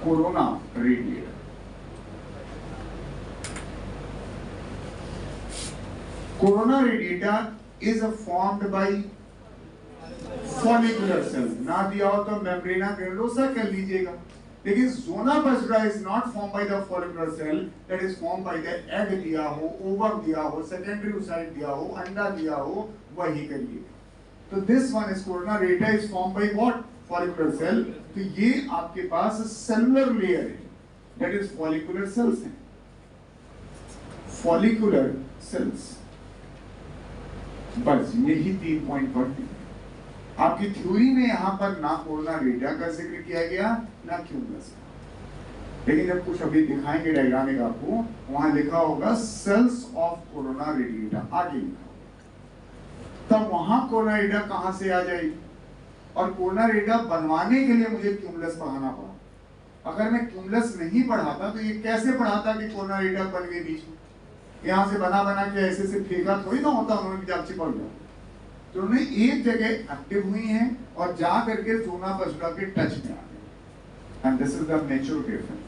Corona radiata, corona radiator is formed by follicular cell. ना दिया हो तो मेम्ब्रेना ग्रैनुलोसा कर लीजिएगा, लेकिन zona pellucida is not form by the follicular cell, that is form by the egg दिया हो, ovum दिया हो, सेकेंडरी oocyte दिया हो, अंडा दिया हो, वही करिए। तो this one is corona radiator is form by what? Follicular cell. तो ये आपके पास सेलुलर लेयर है, दैट इज फॉलिकुलर सेल्स है, फॉलिकुलर सेल्स। बस यही 3 पॉइंट पढ़ते हैं। आपकी थ्योरी में यहां पर ना कोरोना रेडिएटर का जिक्र किया गया, ना क्यूमुलस का, लेकिन जब कुछ अभी दिखाएंगे डायग्राम में आपको, वहां लिखा होगा सेल्स ऑफ कोरोना रेडिएटर, आगे लिखा होगा। तब वहां कोरोना रेडिएटर कहां से आ जाएगी? और कोरोना रेडिएटर बनवाने के लिए मुझे क्यूमुलस पढ़ाना पड़ा। अगर मैं क्यूमुलस नहीं पढ़ाता तो ये कैसे पढ़ाता कि कोरोना रेडिएटर बन गए बीच में? यहां से बना बना के ऐसे से फेंका थोड़ी ना होता, उन्होंने जब चिपक गया। तो उन्होंने एक जगह एक्टिव हुई हैं और जा करके ज़ोना बसुड़ा के टच में आ गए। And this is the natural difference.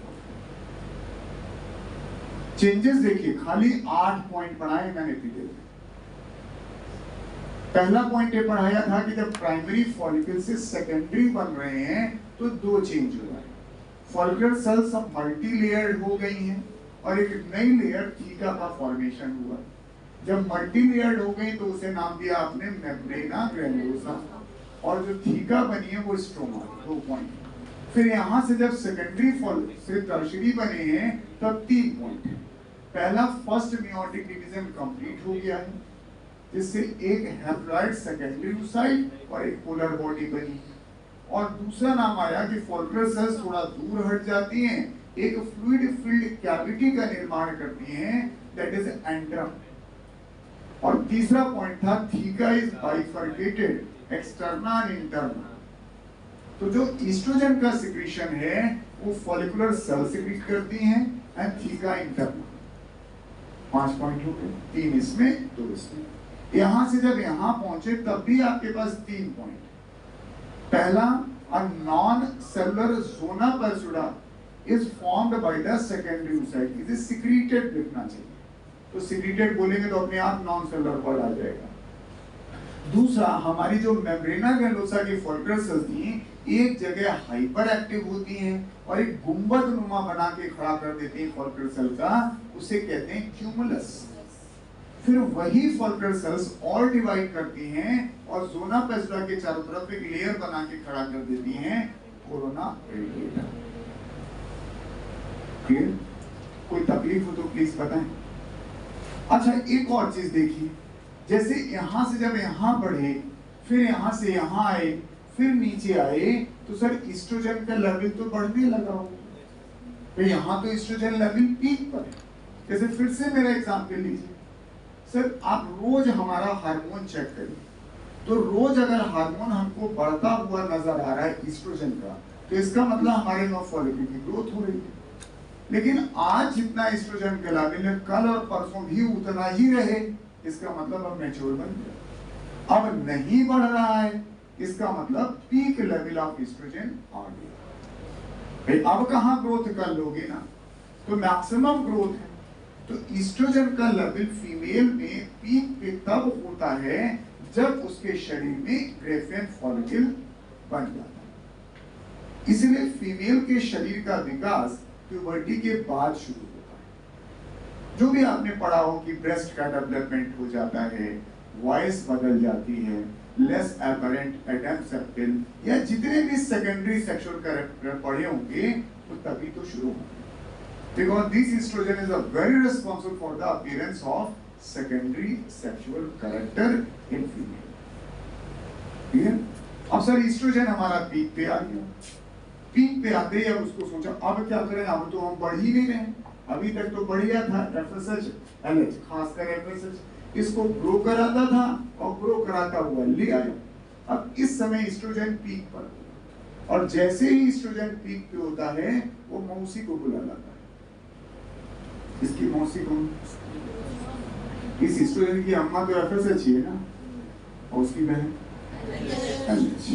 Changes देखिए, खाली 8 पॉइंट पढ़ाए मैंने डिटेल में। पहला पॉइंट ये पढ़ाया था कि जब प्राइमरी फॉलिकल से सेकेंडरी बन रहे हैं तो 2 चेंज हो रहा है। फॉलिकुलर सेल्स अब मल्टी लेयर्ड हो गई हैं और एक नई लेयर थीका का फॉर्मेशन हुआ। जब मल्टी लेयर्ड हो गई तो उसे नाम दिया आपने मेम्ब्रेना ग्रैनुलोसा, और जो थीका बनी है वो स्ट्रोमा। 2 पॉइंट। फिर यहां से जब सेकेंडरी से टर्शियरी बने हैं तब 3 पॉइंट है। पहला, फर्स्ट मेयोटिक डिवीजन कंप्लीट हो गया है, जिससे एक हैप्लॉइड सेकेंडरी oocyte और एक पोलर बॉडी बनी। और दूसरा नाम आया कि फॉलिकुलर सेल्स थोड़ा दूर हट जाती हैं, एक फ्लूइड फिल्ड कैविटी का निर्माण करती हैं, दैट इज एंड्रम। और तीसरा पॉइंट था theca is bifurcated, externa and interna. तो जो ईस्ट्रोजन का सिक्रीशन है वो फॉलिकुलर सेल सिक्रीट करती हैं एंड थीका इंटरना। 5 पॉइंट हो गए, 3 इसमें 2 इसमें। यहां से जब यहां पहुंचे तब भी आपके पास 3 पॉइंट। पहला, a non cellular zona pellucida is formed by the secondary oocyte, is secreted लिखना चाहिए। तो सिक्रीटेड बोलेंगे तो अपने आप नॉन सेलुलर वर्ड आ जाएगा। दूसरा, हमारी जो मेम्ब्रेना ग्रैनुलोसा की फॉलिकुलर सेल्स थी, एक जगह हाइपर एक्टिव होती हैं और एक गुंबद नुमा बना के खड़ा कर देती हैं फॉलिकुलर सेल का, उसे कहते हैं क्यूमुलस। फिर वही फॉलिकुलर सेल्स और डिवाइड करती हैं और ज़ोना बसुड़ा के चारों तरफ एक लेयर बना के खड़ा कर देती हैं, कोरोना रेडिएटर। क्लियर? कोई तकलीफ हो तो प्लीज बताएं। अच्छा, एक और चीज देखिए, जैसे यहां से जब यहां बढ़े, फिर यहां से यहां आए, फिर नीचे आए, तो सर ईस्ट्रोजन का लेवल तो बढ़ने लगा हो। तो यहां तो ईस्ट्रोजन लेवल पीक पर है। जैसे फिर से मेरा एग्जांपल लीजिए, सर आप रोज हमारा हार्मोन चेक करिए, तो रोज अगर हार्मोन हमको बढ़ता हुआ नजर आ रहा है ईस्ट्रोजन का, तो इसका मतलब हमारे में फॉलिकल की ग्रोथ हो रही है। लेकिन आज जितना ईस्ट्रोजन का लेवल है, कल और परसों भी उतना ही रहे, इसका मतलब अब मैच्योर बन गया। अब नहीं बढ़ रहा है, इसका मतलब पीक लेवल ऑफ ईस्ट्रोजन आ गया। भाई अब कहां ग्रोथ कर लोगे ना, तो मैक्सिमम ग्रोथ है। तो ईस्ट्रोजन का लेवल फीमेल में पीक पे तब होता है जब उसके शरीर में ग्रेफियन फॉलिकल बन जाता है। इसलिए फीमेल के शरीर का विकास प्यूबर्टी के बाद शुरू होता है। जो भी आपने पढ़ा हो कि ब्रेस्ट का डेवलपमेंट हो जाता है, वॉइस बदल जाती है, लेस एपरेंट एडम सेप्टिल, या जितने भी सेकेंडरी सेक्सुअल कैरेक्टर पढ़े होंगे वो तभी तो शुरू होंगे। Because this estrogen is a very responsible for the appearance of secondary sexual character in female. ठीक है? अब सर ईस्ट्रोजन हमारा पीक पे आ गया, पीक पे आते ही अब उसको सोचा अब क्या करें, अब तो हम बढ़ ही नहीं रहे, अभी तक तो बढ़िया था FSH, LH, खासकर FSH इसको ग्रो कराता था और ग्रो कराता हुआ ले आया। अब इस समय ईस्ट्रोजन पीक पर, और जैसे ही ईस्ट्रोजन पीक पे होता है वो मौसी को बुला लाता है। इसकी मौसी कौन? इस स्टूडेंट की अम्मा तो एफएसएच ही है ना, और उसकी बहन एलएच।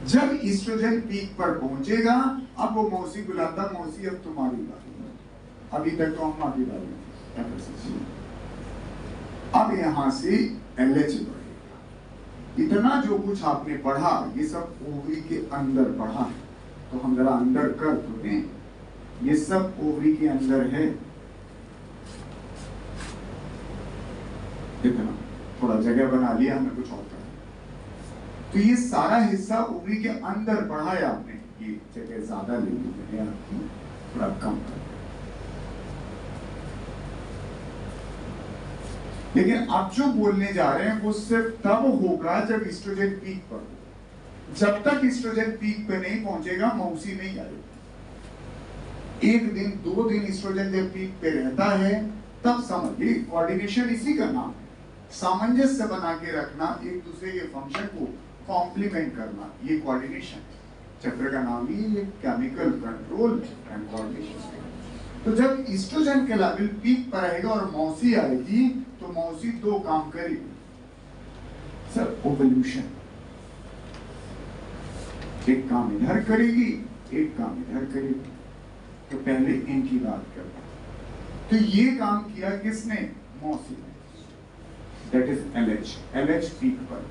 जब ईस्ट्रोजन पीक पर पहुंचेगा, अब वो मौसी बुलाता, मौसी अब तुम्हारी बारी, अभी तक तो अम्मा की बारी एफएसएच। अब यहां से एलएच बढ़ेगा। इतना जो कुछ आपने पढ़ा ये सब ओवरी के अंदर पढ़ा है, तो हम जरा अंदर कर तो दें। ये सब ओवरी के अंदर है, इतना थोड़ा जगह बना लिया हमने, कुछ और तो ये सारा हिस्सा ओवरी के अंदर पढ़ा है आपने। ये जगह ज्यादा ले ली मैंने आपकी, थोड़ा कम कर। लेकिन अब जो बोलने जा रहे हैं वो सिर्फ तब होगा जब ईस्ट्रोजन पीक पर हो। जब तक ईस्ट्रोजन पीक पे नहीं पहुंचेगा मौसी नहीं आएगी। एक दिन 2 दिन ईस्ट्रोजन जब पीक पे रहता है तब समझिए, कोऑर्डिनेशन इसी का नाम है, सामंजस्य बना के रखना, एक दूसरे के फंक्शन को कॉम्प्लीमेंट करना, ये कोऑर्डिनेशन है। चैप्टर का नाम ही ये केमिकल कंट्रोल एंड कोऑर्डिनेशन। तो जब ईस्ट्रोजन के लेवल पीक पर रहेगा और मौसी आएगी तो मौसी 2 काम करेगी सर, ओवल्यूशन। एक काम इधर करेगी, एक काम इधर करेगी। तो पहले इनकी बात करते हैं। तो ये काम किया किसने? मौसी ने। That is LH, LH peak पर।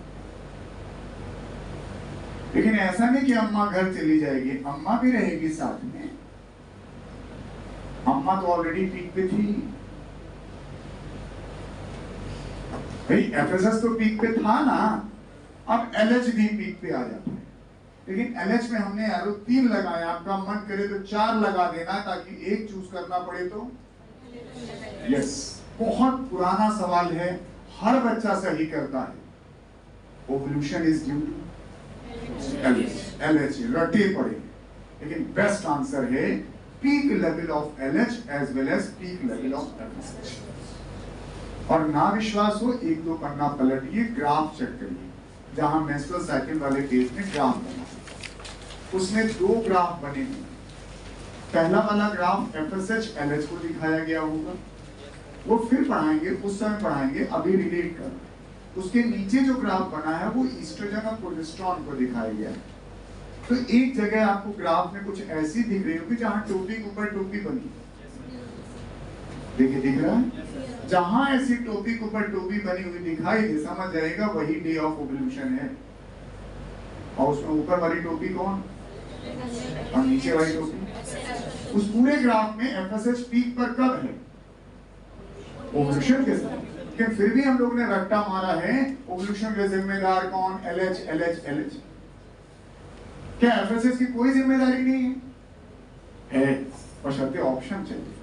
लेकिन ऐसा नहीं कि अम्मा घर चली जाएगी, अम्मा भी रहेगी साथ में। अम्मा तो ऑलरेडी पीक पे थी भाई, एफएसएस तो पीक पे था ना, अब एलएच भी पीक पे आ जाता है। लेकिन एलएच में हमने एरो 3 लगाया, आपका मन करे तो 4 लगा देना ताकि एक चूज करना पड़े तो। यस, बहुत पुराना सवाल है, हर बच्चा सही करता है। Ovulation is due to LH, रटे पड़े। लेकिन बेस्ट आंसर है peak level of LH as well as peak level of FSH. और ना विश्वास हो, 1-2 पन्ना पलटिए, ग्राफ चेक करिए। जहां मेंस्ट्रुअल साइकिल वाले पेज में ग्राफ बना, उसमें 2 ग्राफ बने हुए। पहला वाला ग्राफ एफएसएच एलएच को दिखाया गया होगा, वो फिर पढ़ाएंगे, उस समय पढ़ाएंगे, अभी रिलेट कर। उसके नीचे जो ग्राफ बना है वो ईस्ट्रोजन और प्रोजेस्टेरोन को दिखाया गया है। तो एक जगह आपको ग्राफ में कुछ ऐसी दिख रही होगी जहां टोपी के ऊपर टोपी बनी, देखिए दिख रहा है? जहां ऐसी टोपी के ऊपर टोपी बनी हुई दिखाई दे, समझ जाएगा वही डे ऑफ ओवल्यूशन है। और उसमें ऊपर वाली टोपी कौन और नीचे वाली टोपी? उस पूरे ग्राफ में एफएसएच पीक पर कब है? ओवल्यूशन के साथ। लेकिन फिर भी हम लोग ने रट्टा मारा है, ओवल्यूशन के जिम्मेदार कौन? LH, LH, LH. क्या एफएसएच की कोई जिम्मेदारी नहीं है? बशर्ते ऑप्शन चाहिए,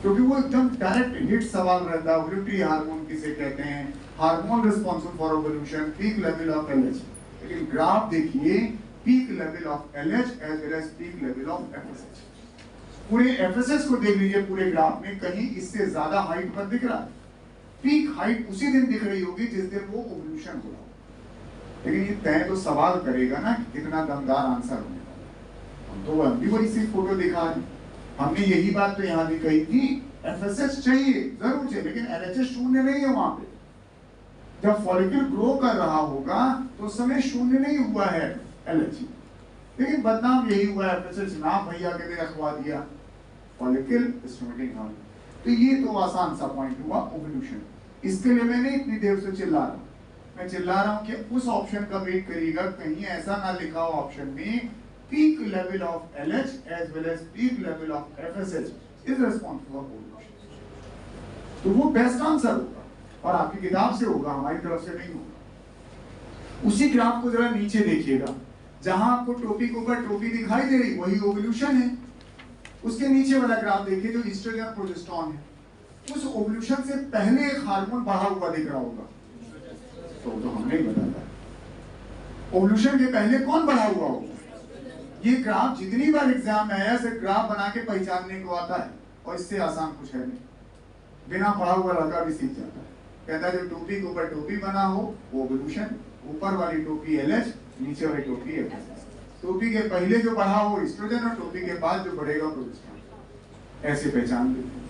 क्योंकि वो एकदम डायरेक्ट हिट सवाल रहता है। ओवल्यूटरी हार्मोन किसे कहते हैं? Hormone responsible for ovulation, peak level of LH. लेकिन ग्राफ देखिए, peak level of LH as well as peak level of FSH. पूरे एफएसएच को देख लीजिए, पूरे ग्राफ में कहीं इससे ज्यादा हाइट पर दिख रहा है। पीक हाइट उसी दिन दिख रही होगी जिस दिन वो ओवल्यूशन हो रहा हो। लेकिन ये तय तो सवाल करेगा ना कि कितना दमदार आंसर होने वाला। तो हम भी वही सी फोटो दिखा रहे, हमने यही बात तो यहाँ भी कही थी, एफएसएच चाहिए, जरूर चाहिए, लेकिन एलएचएस शून्य नहीं है वहां पे। जब फॉलिकल ग्रो कर रहा होगा तो उस समय शून्य नहीं हुआ है एलएच, लेकिन बदनाम यही हुआ है, एफएसएच नाम भैया के लिए रखवा दिया, फॉलिकल स्टिमुलेटिंग हार्मोन। तो ये तो आसान सा पॉइंट हुआ ओवल्यूशन। इसके लिए मैं नहीं इतनी देर से चिल्ला रहा हूं, मैं चिल्ला रहा हूं कि उस ऑप्शन का वेट करिएगा, कहीं ऐसा ना लिखा हो ऑप्शन में peak level of LH as well as peak level of FSH is responsible for ovulation. तो वो बेस्ट आंसर होगा और आपकी किताब से होगा, हमारी तरफ से नहीं होगा। उसी ग्राफ को जरा नीचे देखिएगा, जहां आपको टोपी के ऊपर टोपी दिखाई दे रही वही ओवल्यूशन है। उसके नीचे वाला ग्राफ देखिए जो ईस्ट्रोजन प्रोजेस्टेरोन है, उस ओवल्यूशन से पहले एक हार्मोन बढ़ा हुआ दिख रहा होगा, तो हमने ही बताया ओवल्यूशन के पहले कौन बढ़ा हुआ होगा। ये ग्राफ जितनी बार एग्जाम में आया, सिर्फ ग्राफ बना के पहचानने को आता है, और इससे आसान कुछ है नहीं, बिना पढ़ा हुआ लड़का भी सीख जाता है। कहता है जो टोपी के ऊपर टोपी बना हो वो ओवल्यूशन, ऊपर वाली टोपी एलएच, नीचे वाली टोपी एफएसएच। टोपी के पहले जो बढ़ा हो ईस्ट्रोजन और टोपी के बाद जो बढ़ेगा प्रोजेस्टेरोन, ऐसे पहचान लेते हैं।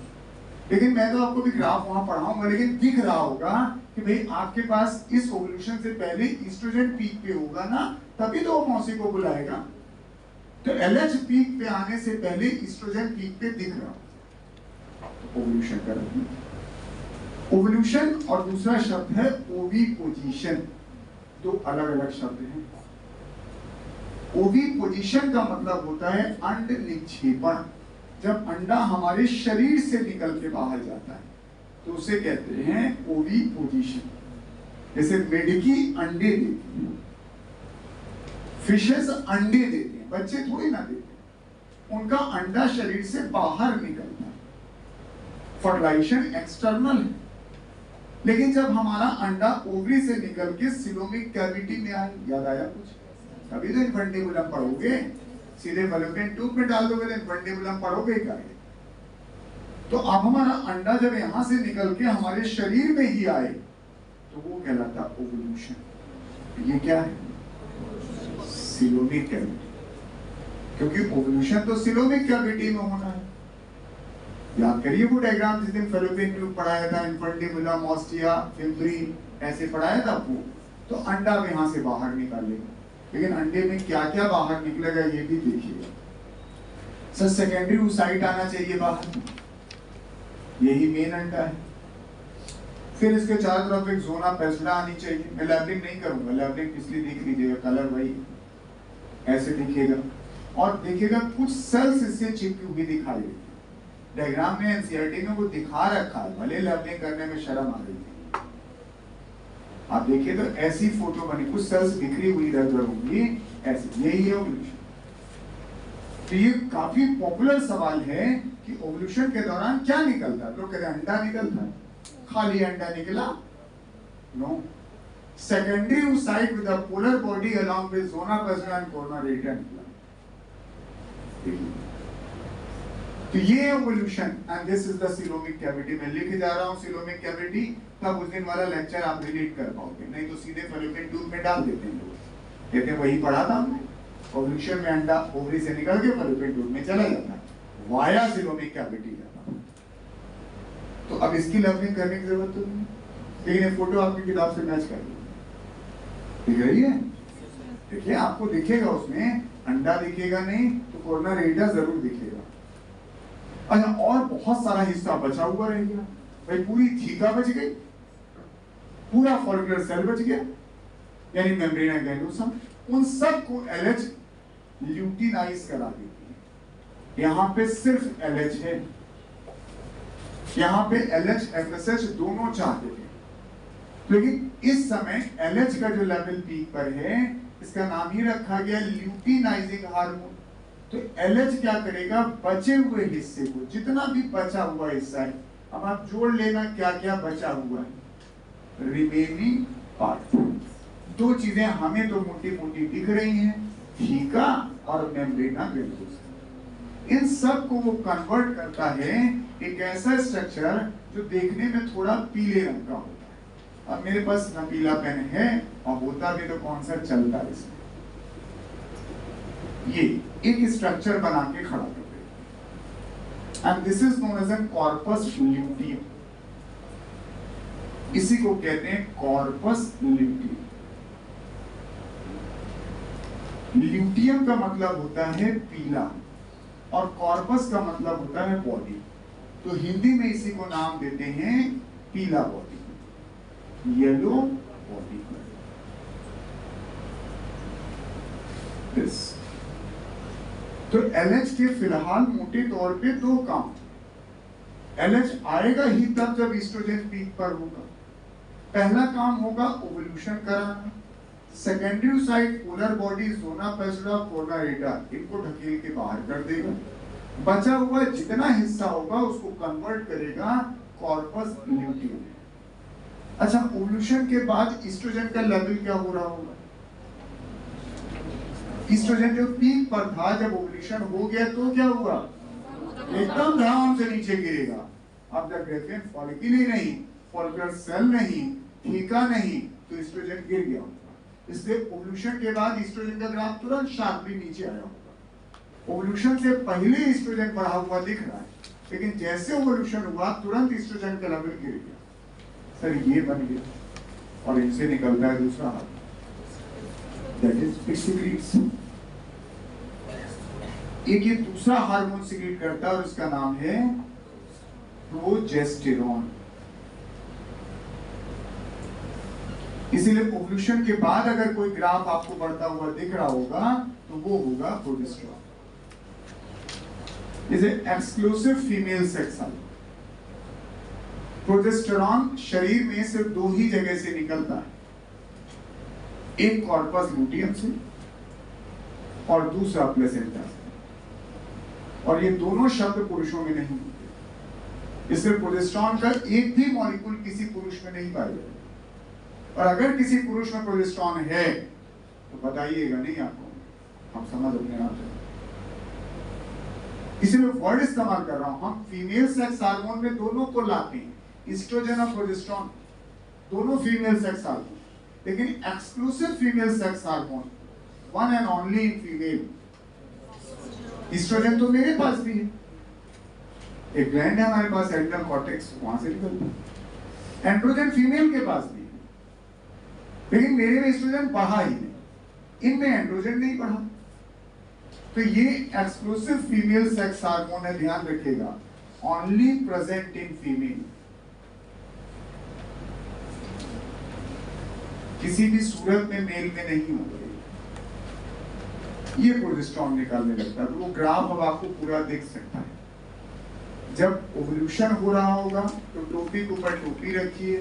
लेकिन मैं तो आपको भी ग्राफ वहां पढ़ाऊंगा, लेकिन दिख रहा होगा कि भाई आपके पास इस ओवुलेशन से पहले ईस्ट्रोजन पीक पे होगा ना, तभी तो वो मौसी को बुलाएगा। तो एलएच पीक पे आने से पहले ईस्ट्रोजन पीक पे दिख रहा, तो ओवुलेशन कर रहे हैं। ओवुलेशन और दूसरा शब्द है ओवीपोजिशन, दो अलग अलग शब्द हैं। ओवीपोजिशन का मतलब होता है अंड निक्षेपण। जब अंडा हमारे शरीर से निकल के बाहर जाता है तो उसे कहते हैं ओवीपोजिशन। जैसे मेढकी अंडे देती है, फिशेस अंडे देते हैं, बच्चे थोड़ी ना देते हैं, उनका अंडा शरीर से बाहर निकलता है। फर्टिलाइजेशन एक्सटर्नल है, लेकिन जब हमारा अंडा ओवरी से निकल के सिलोमिक कैविटी में आए, याद आया कुछ? कभी तो इन्फेंटिबुलम पढ़ोगे, सीधे फैलोपियन ट्यूब में डाल दोगे तो इन्फेंटिबुलम पढ़ोगे क्या? तो अब हमारा अंडा जब यहां से निकल के हमारे शरीर में ही आए तो वो कहलाता ओवुलेशन। ये क्या है? सिलोमिक कैविटी, क्योंकि ओवुलेशन तो सिलोमिक कैविटी में होना है। याद करिए वो डायग्राम जिस दिन फैलोपियन ट्यूब पढ़ाया था, इन्फेंटिबुलम, ऑस्टिया, फिम्ब्री ऐसे पढ़ाया था वो। तो अंडा में यहां से बाहर निकालेगा, लेकिन अंडे में क्या क्या बाहर निकलेगा ये भी देखिएगा। सर सेकेंडरी oocyte आना चाहिए बाहर, यही मेन अंडा है। फिर इसके चारों तरफ एक जोना पेस्टा आनी चाहिए। मैं लैबलिंग नहीं करूंगा, लैबलिंग इसलिए देख लीजिएगा, कलर वही ऐसे दिखेगा। और देखिएगा कुछ सेल्स इससे चिपकी हुई दिखाई देती है। डायग्राम में एनसीईआरटी में वो दिखा रखा है, भले लैबलिंग करने में शर्म आ रही है। आप देखिए तो ऐसी फोटो बनी, कुछ सेल्स बिखरी हुई इधर होंगी, ऐसे। यही है ओवुलेशन। तो ये काफी पॉपुलर सवाल है कि ओवुलेशन के दौरान क्या निकलता है? लोग कहते हैं अंडा निकलता है, खाली अंडा निकला? No, secondary oocyte with a polar body along with zona pezza and corona rata निकला। तो ये ovulation and this is the coelomic cavity. मैं लिख जा रहा हूं सिलोमिक कैविटी, तब उस दिन वाला लेक्चर आप रिलेट कर पाओगे, नहीं तो सीधे फैलोपियन ट्यूब में डाल देते हैं लोग, कहते हैं वही पढ़ा था हमने। ओवुलेशन में अंडा ओवरी से निकल के फैलोपियन ट्यूब में चला जाता है, वाया सिलोमिक कैविटी जाता है। तो अब इसकी लर्निंग करने की जरूरत तो नहीं, लेकिन ये फोटो आपकी किताब से मैच कर दिख रही है। देखिए आपको दिखेगा उसमें अंडा दिखेगा नहीं तो कोरोना रेटा जरूर दिखेगा। अच्छा, और बहुत सारा हिस्सा बचा हुआ रह गया भाई। पूरी थीका बच गई, पूरा फॉलिकुलर सेल बच गया, यानी मेम्ब्रेना ग्रैन्युलोसा। उन सब को एलएच ल्यूटिनाइज करा देती है। यहां पे सिर्फ एलएच है, यहां पे एलएच एफएसएच दोनों चाहते थे, लेकिन इस समय एलएच का जो लेवल पीक पर है, इसका नाम ही रखा गया ल्यूटिनाइजिंग हार्मोन। तो एलएच क्या करेगा? बचे हुए हिस्से को, जितना भी बचा हुआ हिस्सा है, अब आप जोड़ लेना क्या क्या बचा हुआ है। रिमेनिंग पार्ट, दो चीजें हमें तो मोटी मोटी दिख रही हैं, थीका और मेम्ब्रेना ग्रैन्युलोसा। इन सब को वो कन्वर्ट करता है एक ऐसा स्ट्रक्चर जो देखने में थोड़ा पीले रंग का होता है। अब मेरे पास न पीला पेन है, और होता भी तो कौन सा चलता है इसमें। ये एक स्ट्रक्चर बना के खड़ा कर देते हैं, and this is known as an corpus luteum. इसी को कहते हैं कॉर्पस ल्यूटियम। ल्यूटियम का मतलब होता है पीला, और कॉर्पस का मतलब होता है बॉडी। तो हिंदी में इसी को नाम देते हैं पीला बॉडी, येलो बॉडी। दिस तो एलएच के फिलहाल मोटे तौर पे दो काम। एलएच आएगा ही तब जब ईस्ट्रोजन पीक पर होगा। पहला काम होगा ओवुलेशन कराना, सेकेंडरी oocyte, पोलर बॉडी, जोना पेस्टा, कोरोना रेटा, इनको ढकेल के बाहर कर देगा। बचा हुआ जितना हिस्सा होगा उसको कन्वर्ट करेगा कॉर्पस ल्यूटियम। अच्छा, ओवुलेशन के बाद ईस्ट्रोजन का लेवल क्या हो रहा होगा? ईस्ट्रोजन जो पीक पर था, जब ओवुलेशन हो गया तो क्या हुआ? एकदम धड़ाम से नीचे गिरेगा। अब जब ग्रेफियन फॉलिकल ही नहीं, फॉलिकुलर सेल नहीं, थीका नहीं, तो ईस्ट्रोजन गिर गया होगा। इसलिए ओवुलेशन के बाद ईस्ट्रोजन का ग्राफ तुरंत शार्पली नीचे आया होगा। ओवुलेशन से पहले ईस्ट्रोजन बढ़ा हुआ दिख रहा है, लेकिन जैसे ओवल्यूशन हुआ तुरंत ईस्ट्रोजन का लेवल गिर गया, सर ये बन गया और इनसे निकलता है दूसरा hormone, that is it secrets. एक ये दूसरा हार्मोन सीक्रेट करता है और उसका नाम है प्रोजेस्टेरॉन। इसीलिए ओवल्यूशन के बाद अगर कोई ग्राफ आपको बढ़ता हुआ दिख रहा होगा तो वो होगा progesterone. Is exclusive female sex hormone. Progesterone शरीर में सिर्फ दो ही जगह से निकलता है, एक कॉर्पस लूटियम से और दूसरा प्लेसेंटा से, और ये दोनों शब्द पुरुषों में नहीं होते। इसलिए प्रोजेस्टेरॉन का एक भी मॉलिक्यूल किसी पुरुष में नहीं पाया जाएगा, और अगर किसी पुरुष में प्रोजेस्टेरॉन है तो बताइएगा नहीं आपको, हम समझ अपने आप से। इसलिए वर्ड इस्तेमाल कर रहा हूं, हम फीमेल सेक्स हार्मोन में दोनों को लाते हैं, एस्ट्रोजन और प्रोजेस्टेरॉन दोनों फीमेल सेक्स हार्मोन, लेकिन exclusive female sex hormone one and only in female. Estrogen तो मेरे पास भी है, एक ग्लैंड है हमारे पास एड्रिनल कॉर्टेक्स, वहां से निकलता है। एंड्रोजन फीमेल के पास भी है, लेकिन मेरे में एस्ट्रोजन बढ़ा ही नहीं, इनमें एंड्रोजन नहीं बढ़ा। तो ये एक्सक्लूसिव फीमेल सेक्स हार्मोन है, ध्यान रखिएगा, ओनली प्रेजेंट इन फीमेल। किसी भी सूरत में मेल में नहीं होगा। ये प्रोजेस्टेरॉन निकालने लगता है, तो वो ग्राफ अब आपको पूरा दिख सकता है। जब ओवल्यूशन हो रहा होगा तो टोपी के ऊपर टोपी रखिए,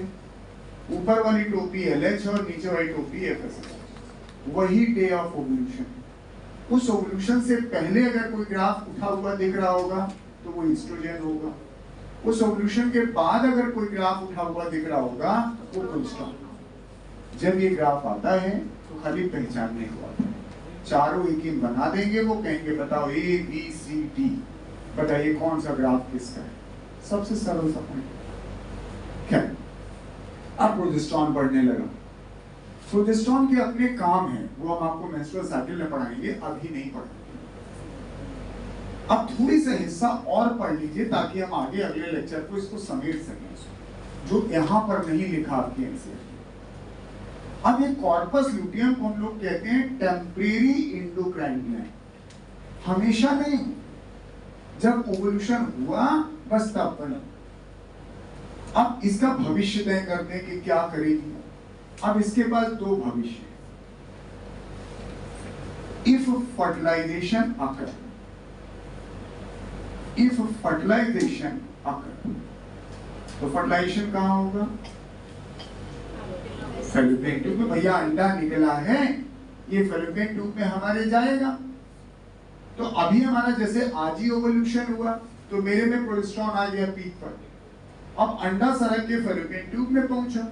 ऊपर वाली टोपी LH और नीचे वाली टोपी FSH, वही डे ऑफ ओवल्यूशन। उस ओवल्यूशन से पहले अगर कोई ग्राफ उठा हुआ दिख रहा होगा तो वो एस्ट्रोजन होगा, उस ओवल्यूशन के बाद अगर कोई ग्राफ उठा हुआ दिख रहा होगा तो प्रोजेस्टेरॉन। जब ये ग्राफ आता है तो खाली पहचानने को आता है, चारों एक ही बना देंगे, वो कहेंगे बताओ ABCD, बताइए कौन सा ग्राफ किसका है, सबसे सरल सा पॉइंट क्या। अब प्रोजेस्टेरॉन बढ़ने लगा। प्रोजेस्टेरॉन के अपने काम हैं, वो हम आपको मेंस्ट्रुअल साइकिल में पढ़ाएंगे, अभी नहीं पढ़ाएंगे। अब थोड़ी सा हिस्सा और पढ़ लीजिए ताकि हम आगे अगले लेक्चर को इसको समेट सकें, जो यहाँ पर नहीं लिखा आपकी एनसीईआरटी। अब ये कॉर्पस लूटियम को हम लोग कहते हैं टेम्परेरी इंडोक्राइन ग्लैंड, हमेशा नहीं, जब ओवल्यूशन हुआ बस तब बना। अब इसका भविष्य तय करते हैं कि क्या करेगी। अब इसके पास दो भविष्य, if fertilization occur, if fertilization occur, तो फर्टिलाइजेशन कहां होगा, फैलोपियन ट्यूब में। भैया अंडा निकला है, ये फैलोपियन ट्यूब में हमारे जाएगा। तो अभी हमारा जैसे आज ही ओवल्यूशन हुआ तो मेरे में प्रोजेस्टेरॉन आ गया पीक पर, अब अंडा सरक के फैलोपियन ट्यूब में पहुंचा।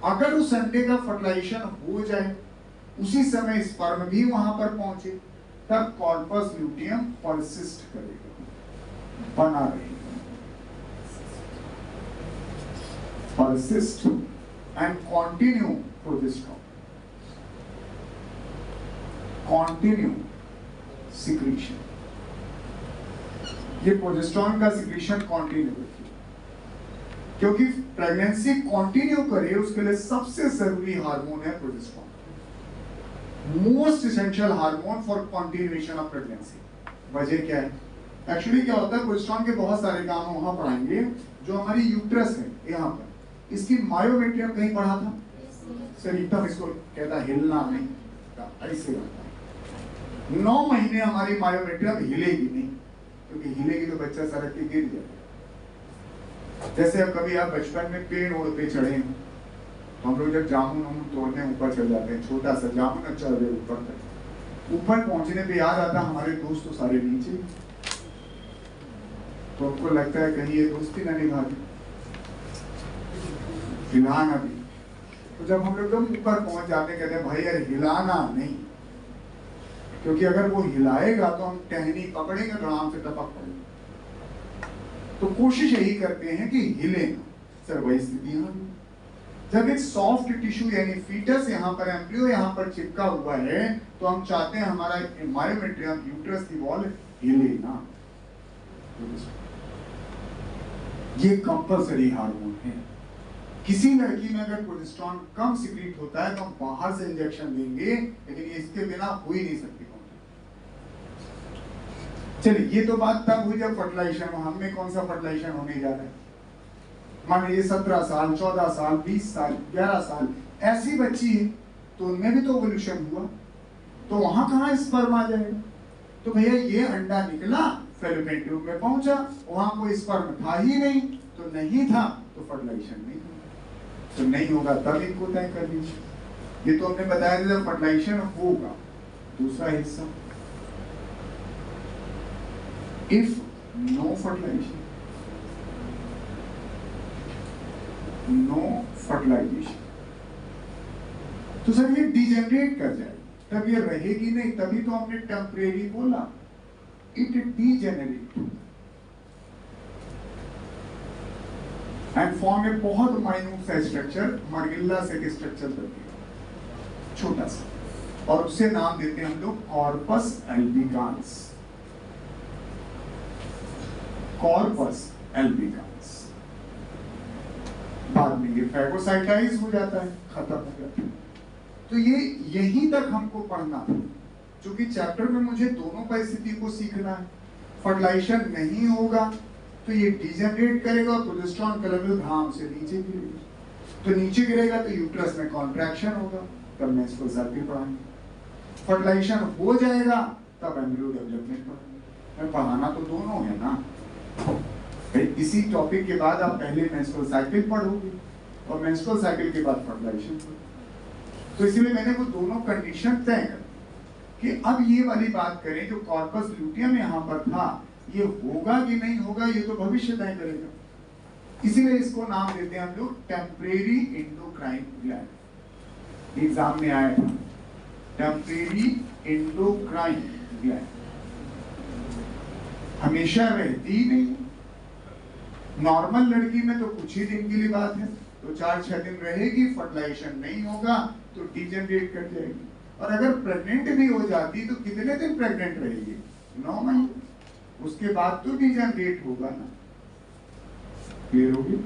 अगर उस अंडे का फर्टिलाइजेशन हो जाए, उसी समय स्पर्म भी वहां पर पहुंचे, तब कॉर्पस लूटियम परसिस्ट करेगा, बना रहेगा, persist and continue progesterone, continue secretion। ये प्रोजेस्टेरॉन का सिक्रीशन कंटिन्यू रखिए, क्योंकि प्रेगनेंसी कंटिन्यू करे उसके लिए सबसे जरूरी हार्मोन है progesterone, most essential hormone for continuation of pregnancy. वजह क्या है, एक्चुअली क्या होता है, प्रोजेस्टेरॉन के बहुत सारे काम हम वहां पढ़ाएंगे। जो हमारी यूट्रस है यहाँ पर, इसकी मायोमेट्रियम कहीं पढ़ा था सर, एकदम इसको कहता हिलना नहीं, ऐसे रहता है। 9 महीने हमारी मायोमेट्रियम हिलेगी नहीं, क्योंकि हिलेगी तो बच्चा सड़क के गिर जाएगा। जैसे अब कभी आप बचपन में पेड़ ओढ़ पे चढ़े हैं, तो हम लोग जब जामुन वामुन तोड़ने ऊपर चढ़ जाते हैं, छोटा सा जामुन चढ़ गए ऊपर तक, ऊपर पहुंचने पे याद आता हमारे दोस्त तो सारे नीचे, तो हमको लगता है कहीं ये दोस्ती ना निभा दी, हिलाना भी। तो जब हम लोग ऊपर पहुंच जाते कहते हैं भाई यार हिलाना नहीं, क्योंकि अगर वो हिलाएगा तो हम टहनी पकड़ेंगे तो आराम से टपक पड़ेंगे। तो कोशिश यही करते हैं कि हिले ना। सर वही स्थिति यहाँ भी, जब एक सॉफ्ट टिश्यू यानी फीटस यहाँ पर एम्ब्रियो यहाँ पर चिपका हुआ है, तो हम चाहते हैं हमारा मायोमेट्रियम यूट्रस की वॉल हिले ना। ये कंपल्सरी हार्मोन है। किसी लड़की में अगर प्रोजेस्टेरोन कम सीक्रेट होता है तो हम बाहर से इंजेक्शन देंगे, लेकिन ये इसके बिना हो ही नहीं सकती। चलिए, ये तो बात तब हुई जब फर्टिलाइजेशन, हम में कौन सा फर्टिलाइजेशन होने जा रहा है। मान लीजिए 17 साल, 14 साल, 20 साल, 11 साल ऐसी बच्ची है, तो उनमें भी तो ओवल्यूशन हुआ, तो वहां कहाँ स्पर्म आ जाएगा। तो भैया ये अंडा निकला, फैलोपियन ट्यूब में पहुंचा, वहां कोई स्पर्म था ही नहीं, तो नहीं था तो फर्टिलाइजेशन नहीं होगा। तो नहीं होगा तब इनको तय कर लीजिए। ये तो हमने बताया था फर्टिलाइजेशन होगा। दूसरा हिस्सा, if no fertilization, तो सर ये डिजेनरेट कर जाए, तब ये रहेगी नहीं, तभी तो हमने टेम्परेरी बोला। इट डिजेनरेट एंड फॉर्म ए बहुत माइन्यूट सा स्ट्रक्चर, मर्गिल्ला से स्ट्रक्चर बनती, छोटा सा, और उसे नाम देते हैं हम लोग कॉर्पस एल्बिकान्स। कॉर्पस एल्बिकान्स। बाद में ये फैगोसाइटाइज हो जाता है, खत्म हो जाता है। तो ये यहीं तक हमको पढ़ना था, क्योंकि चैप्टर में मुझे दोनों परिस्थिति को सीखना है। फर्टिलाइजेशन नहीं होगा तो ये डिजेनरेट करेगा, प्रोजेस्टेरोन का लेवल घाम से नीचे गिरेगा, तो नीचे गिरेगा तो यूट्रस में कॉन्ट्रैक्शन होगा, तब मेंस्ट्रुअल साइकिल पढ़ाएंगे। फर्टिलाइजेशन हो जाएगा तब एम्ब्रियो डेवलपमेंट पढ़ाएंगे। पढ़ाना तो दोनों है ना। इसी टॉपिक के बाद आप पहले मेंस्ट्रुअल साइकिल पढ़ोगे और मेंस्ट्रुअल साइकिल के बाद फर्टिलाइजेशन पढ़ोगे। तो इसलिए मैंने वो दोनों कंडीशन तय कर कि अब ये वाली बात करें, जो कॉर्पस ल्यूटियम यहाँ पर था, ये होगा कि नहीं होगा ये तो भविष्य तय करेगा। इसीलिए इसको नाम देते हैं हम लोग टेम्परेरी एंडोक्राइन ग्लैंड। एग्जाम में आया था टेम्परेरी एंडोक्राइन ग्लैंड। हमेशा रहती नहीं, नॉर्मल लड़की में तो कुछ ही दिन के लिए बात है, तो 4-6 दिन रहेगी, फर्टिलाइजेशन नहीं होगा तो डिजेनरेट कर जाएगी। और अगर प्रेग्नेंट भी हो जाती तो कितने दिन प्रेग्नेंट रहेगी? 9 महीने। उसके बाद तो डिजेनरेट होगा ना। क्लियर होगी?